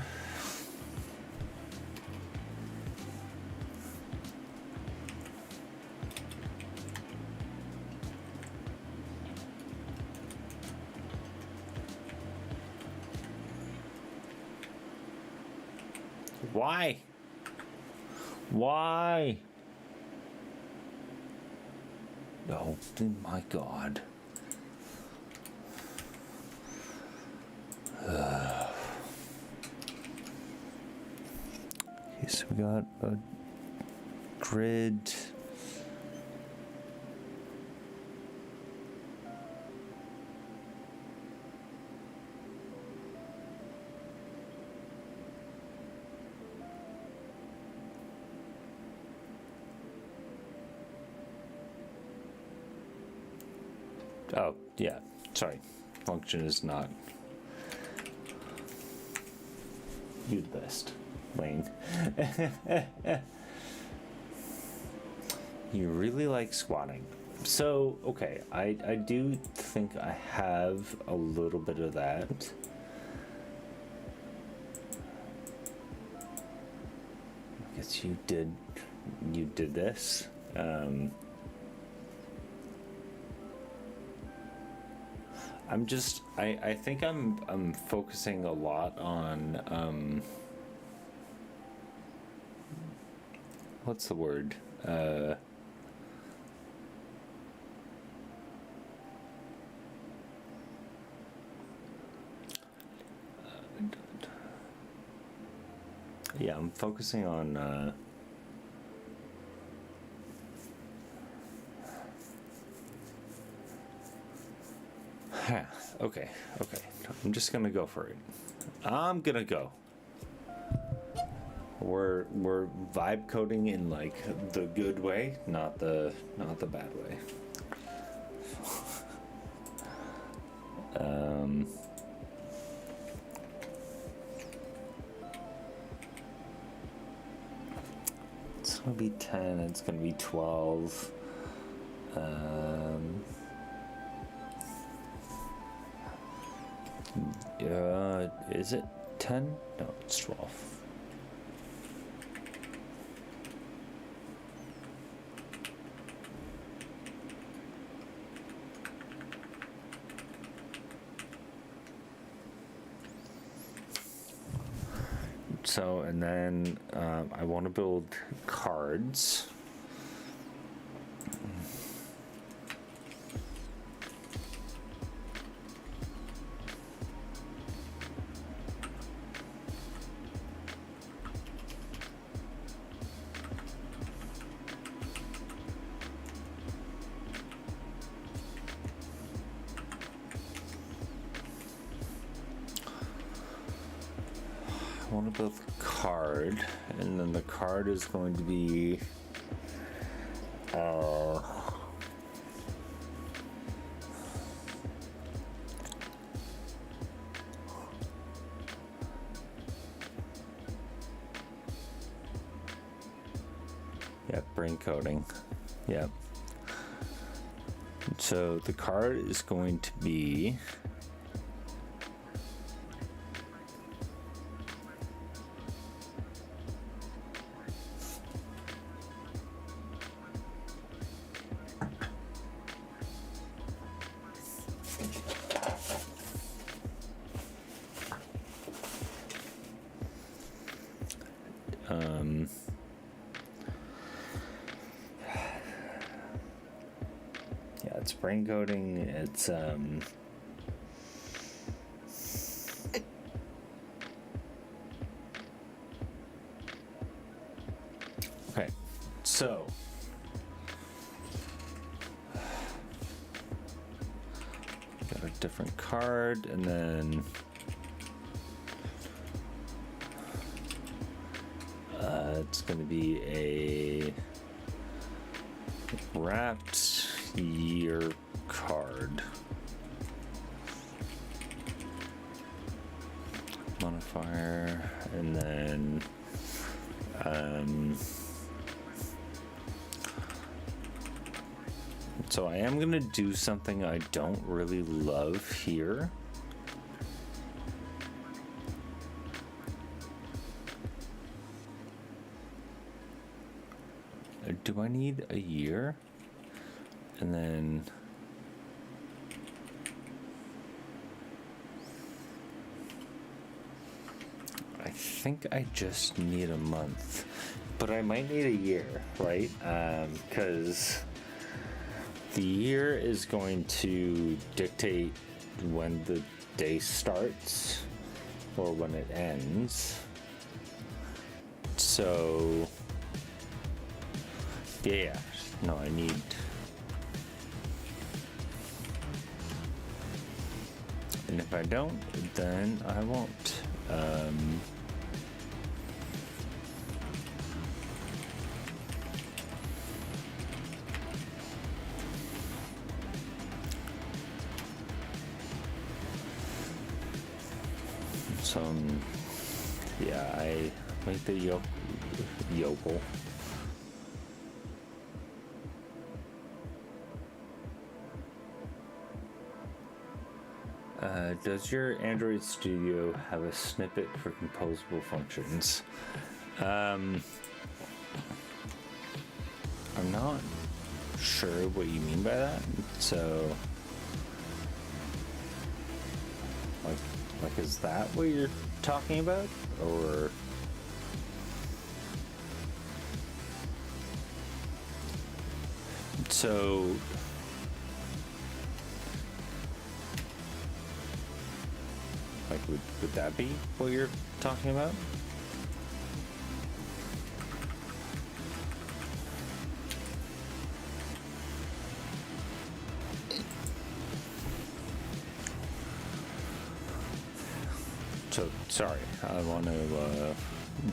Speaker 3: Why? Oh my God. Okay, so we got a grid. Oh, yeah, sorry. Function is not. You the best, Wayne. You really like squatting. So, okay, I do think I have a little bit of that. I guess you did this. I think I'm focusing a lot on what's the word? Yeah, I'm focusing on okay. I'm just gonna go for it. I'm gonna go. We're vibe coding in like the good way, not the bad way. It's gonna be 10. It's gonna be 12. Is it 10? No, it's 12. So, and then I want to build cards. I want to build a card, and then the card is going to be yeah, brain coding. Yeah. So the card is going to be yeah, it's brain coding. It's okay. So got a different card, and then it's going to be a wrapped year card. Modifier, and then so I am going to do something I don't really love here. Do I need a year? And then I think I just need a month, but I might need a year, right? Because the year is going to dictate when the day starts or when it ends. So yeah, no, I need. And if I don't, then I won't. So, yeah, I make the yokel. Does your Android Studio have a snippet for composable functions? I'm not sure what you mean by that. So, like, is that what you're talking about, or? So. Like, would that be what you're talking about? So, sorry, I want to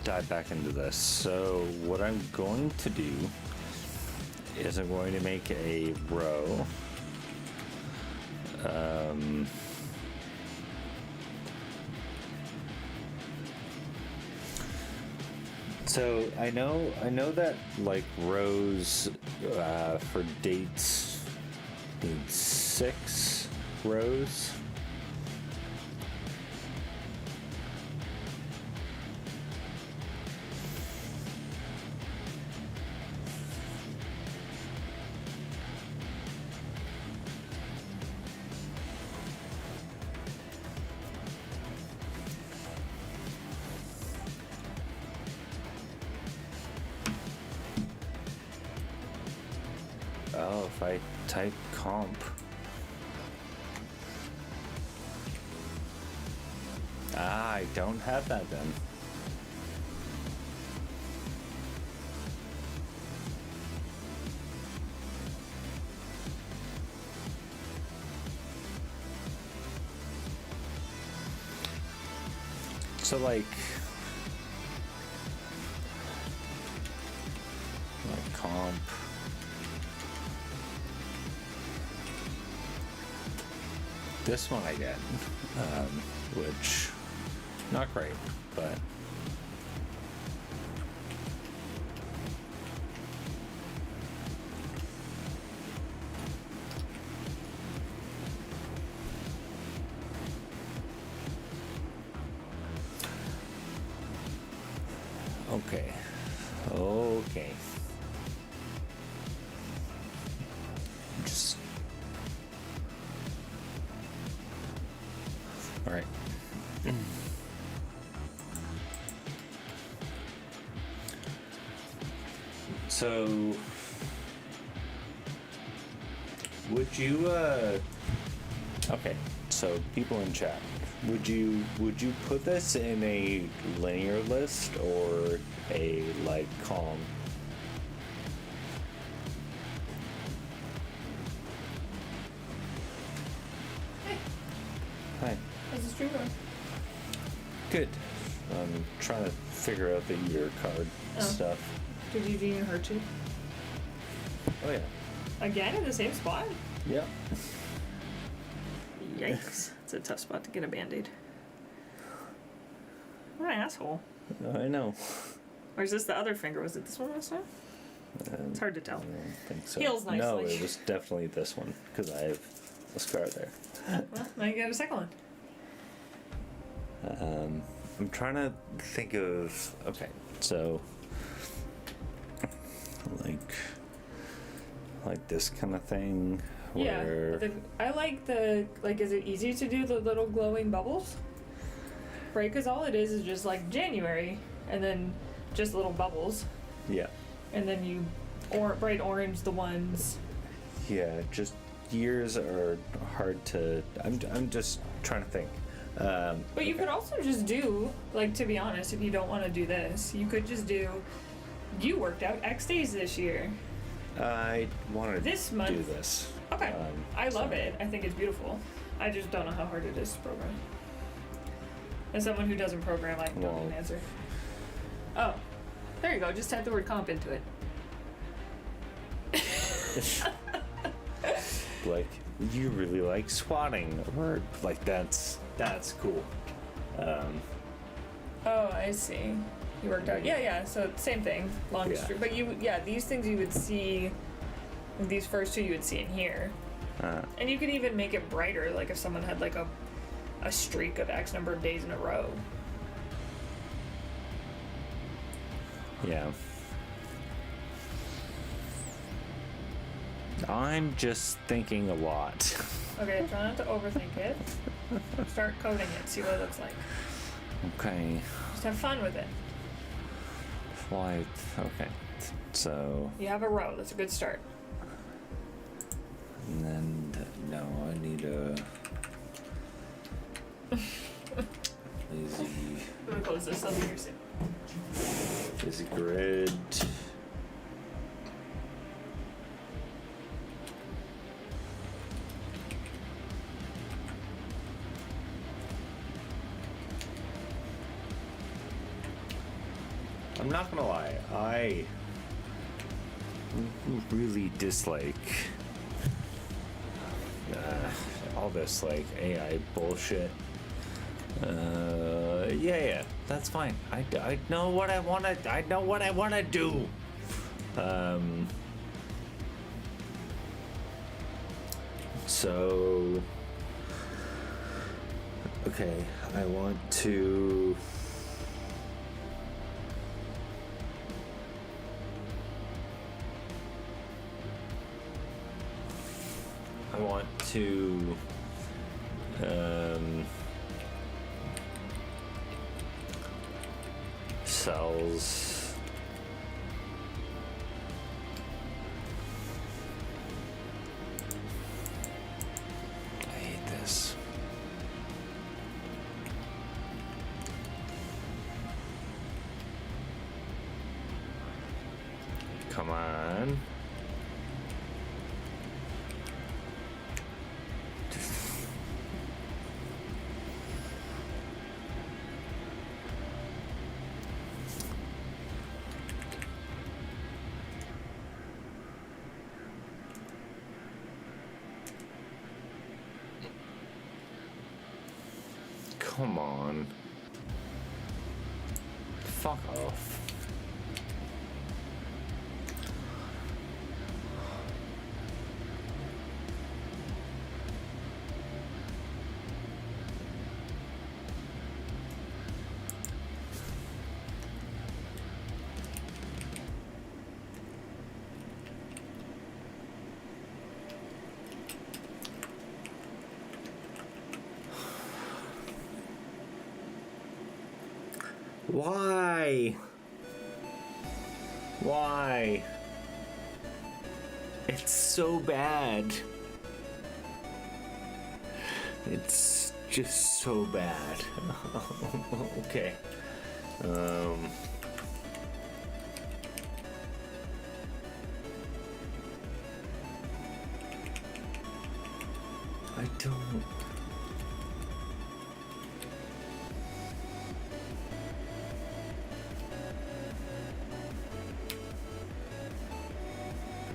Speaker 3: dive back into this. So what I'm going to do is I'm going to make a row. So I know that like rows for dates need 6 rows. Oh, if I type comp. I don't have that then. So like comp. This one I get, which not great, but okay. Just all right. So, would you? Okay. So, people in chat, would you put this in a linear list or a like column? Hi.
Speaker 2: How's the stream going?
Speaker 3: Good. I'm trying to figure out the year card stuff.
Speaker 2: Did you do her too?
Speaker 3: Oh yeah.
Speaker 2: Again in the same spot?
Speaker 3: Yeah.
Speaker 2: Yikes. It's a tough spot to get a band-aid. What an asshole.
Speaker 3: I know.
Speaker 2: Or is this the other finger? Was it this one last time? It's hard to tell.
Speaker 3: I don't think so.
Speaker 2: Heals nicely.
Speaker 3: No, it was definitely this one because I have a scar there.
Speaker 2: Well, now you got a second one.
Speaker 3: I'm trying to think of. Okay, so like this kind of thing. Where
Speaker 2: Yeah. I like the, like, is it easy to do the little glowing bubbles? Right? Because all it is just like January and then just little bubbles.
Speaker 3: Yeah.
Speaker 2: And then you bright orange the ones.
Speaker 3: Yeah, just years are hard to. I'm just trying to think.
Speaker 2: But you could also just do, like, to be honest, if you don't want to do this, you could just do, you worked out X days this year.
Speaker 3: I want to
Speaker 2: This
Speaker 3: do
Speaker 2: month.
Speaker 3: this.
Speaker 2: Okay. I love
Speaker 3: so-
Speaker 2: it. I think it's beautiful. I just don't know how hard it is to program. As someone who doesn't program, I don't know
Speaker 3: Well-
Speaker 2: an answer. Oh. There you go. Just type the word comp into it.
Speaker 3: Like you really like swatting, or like that's cool.
Speaker 2: Oh, I see. You worked out. Yeah. So same thing. Longest
Speaker 3: Yeah.
Speaker 2: streak. But these things you would see, these first two you would see in here. And you could even make it brighter, like if someone had like a streak of X number of days in a row.
Speaker 3: Yeah. I'm just thinking a lot.
Speaker 2: Okay, try not to overthink it. Start coding it, see what it looks like.
Speaker 3: Okay.
Speaker 2: Just have fun with it.
Speaker 3: Flight. Okay. So,
Speaker 2: You have a row, that's a good start.
Speaker 3: and then no, I need a lazy
Speaker 2: I'm gonna close this, I'll be here soon.
Speaker 3: lazy grid. I'm not gonna lie, I really dislike all this like AI bullshit. Yeah, that's fine. I know what I wanna. I know what I wanna do. So okay, I want to. I want to cells. I hate this. Come on. Come on. Fuck off. Why? Why? It's so bad. It's just so bad. Okay. I don't.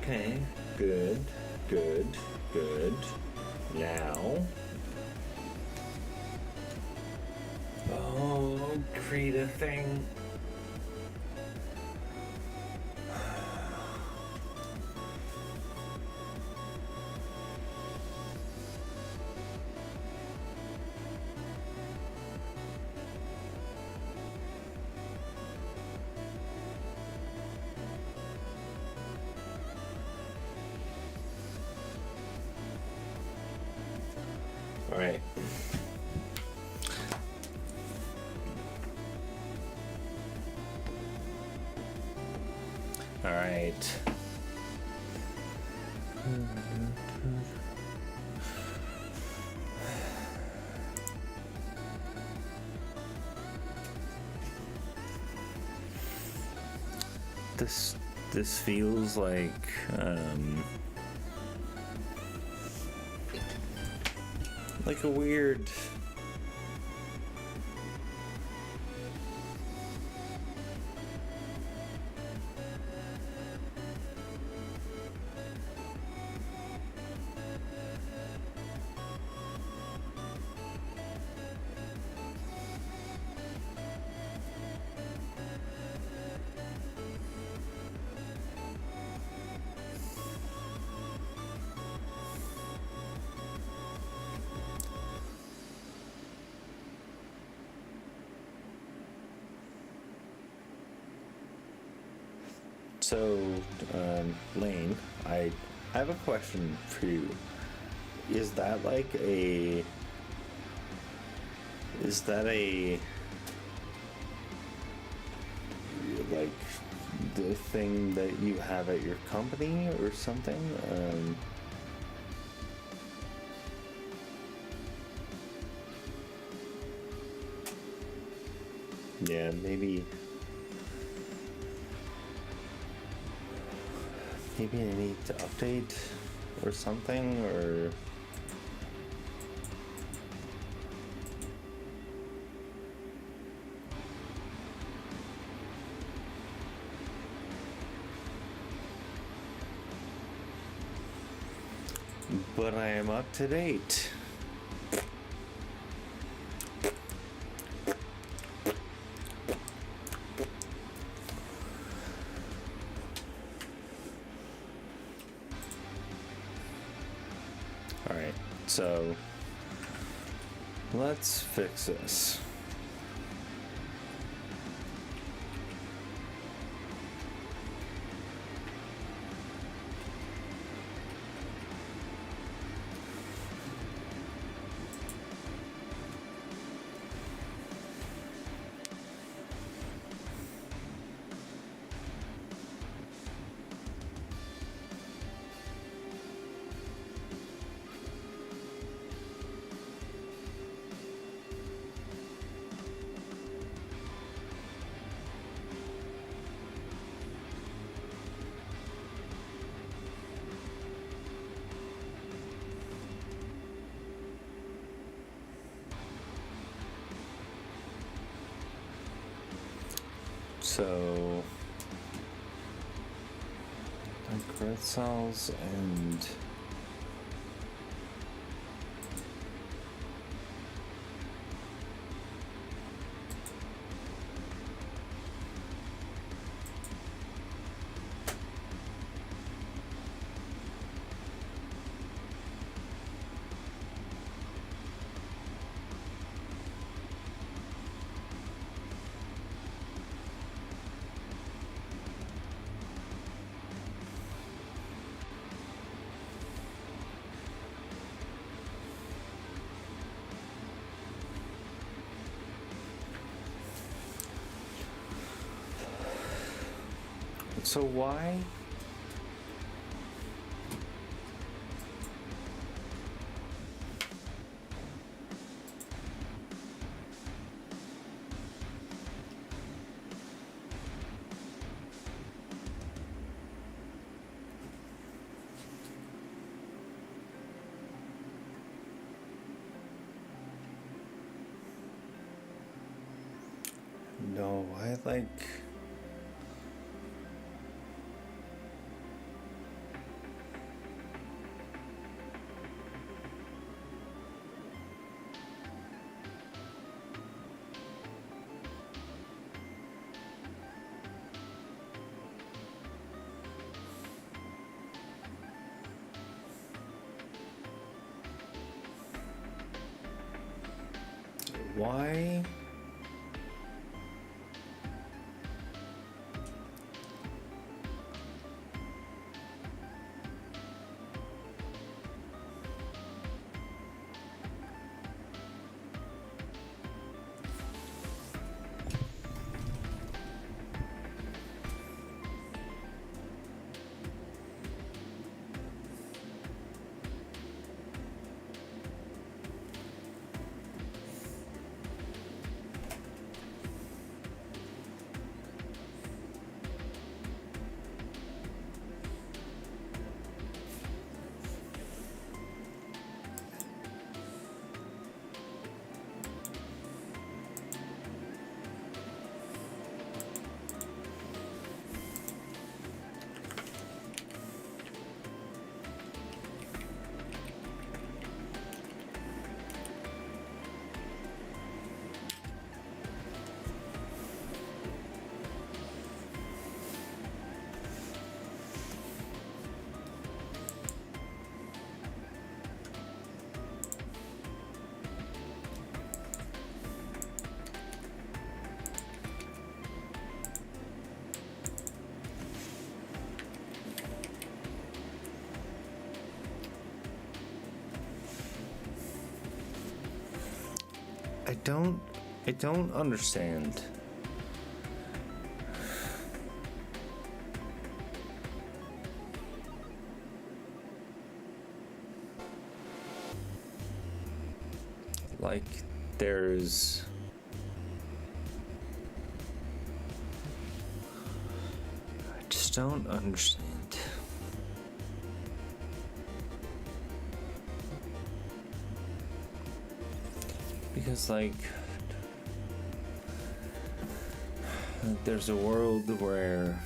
Speaker 3: Okay, good. Now. Oh, create a thing. All right. All right. This feels like a weird. So, Lane, I have a question for you. Is that like a... Is that a... like the thing that you have at your company or something? Yeah, maybe I need to update or something, or
Speaker 1: but I am up to date. Alright, so let's fix this. So, like red cells and so why? No, I like. Why? I don't understand. Like, there's... I just don't understand. Because, like, there's a world where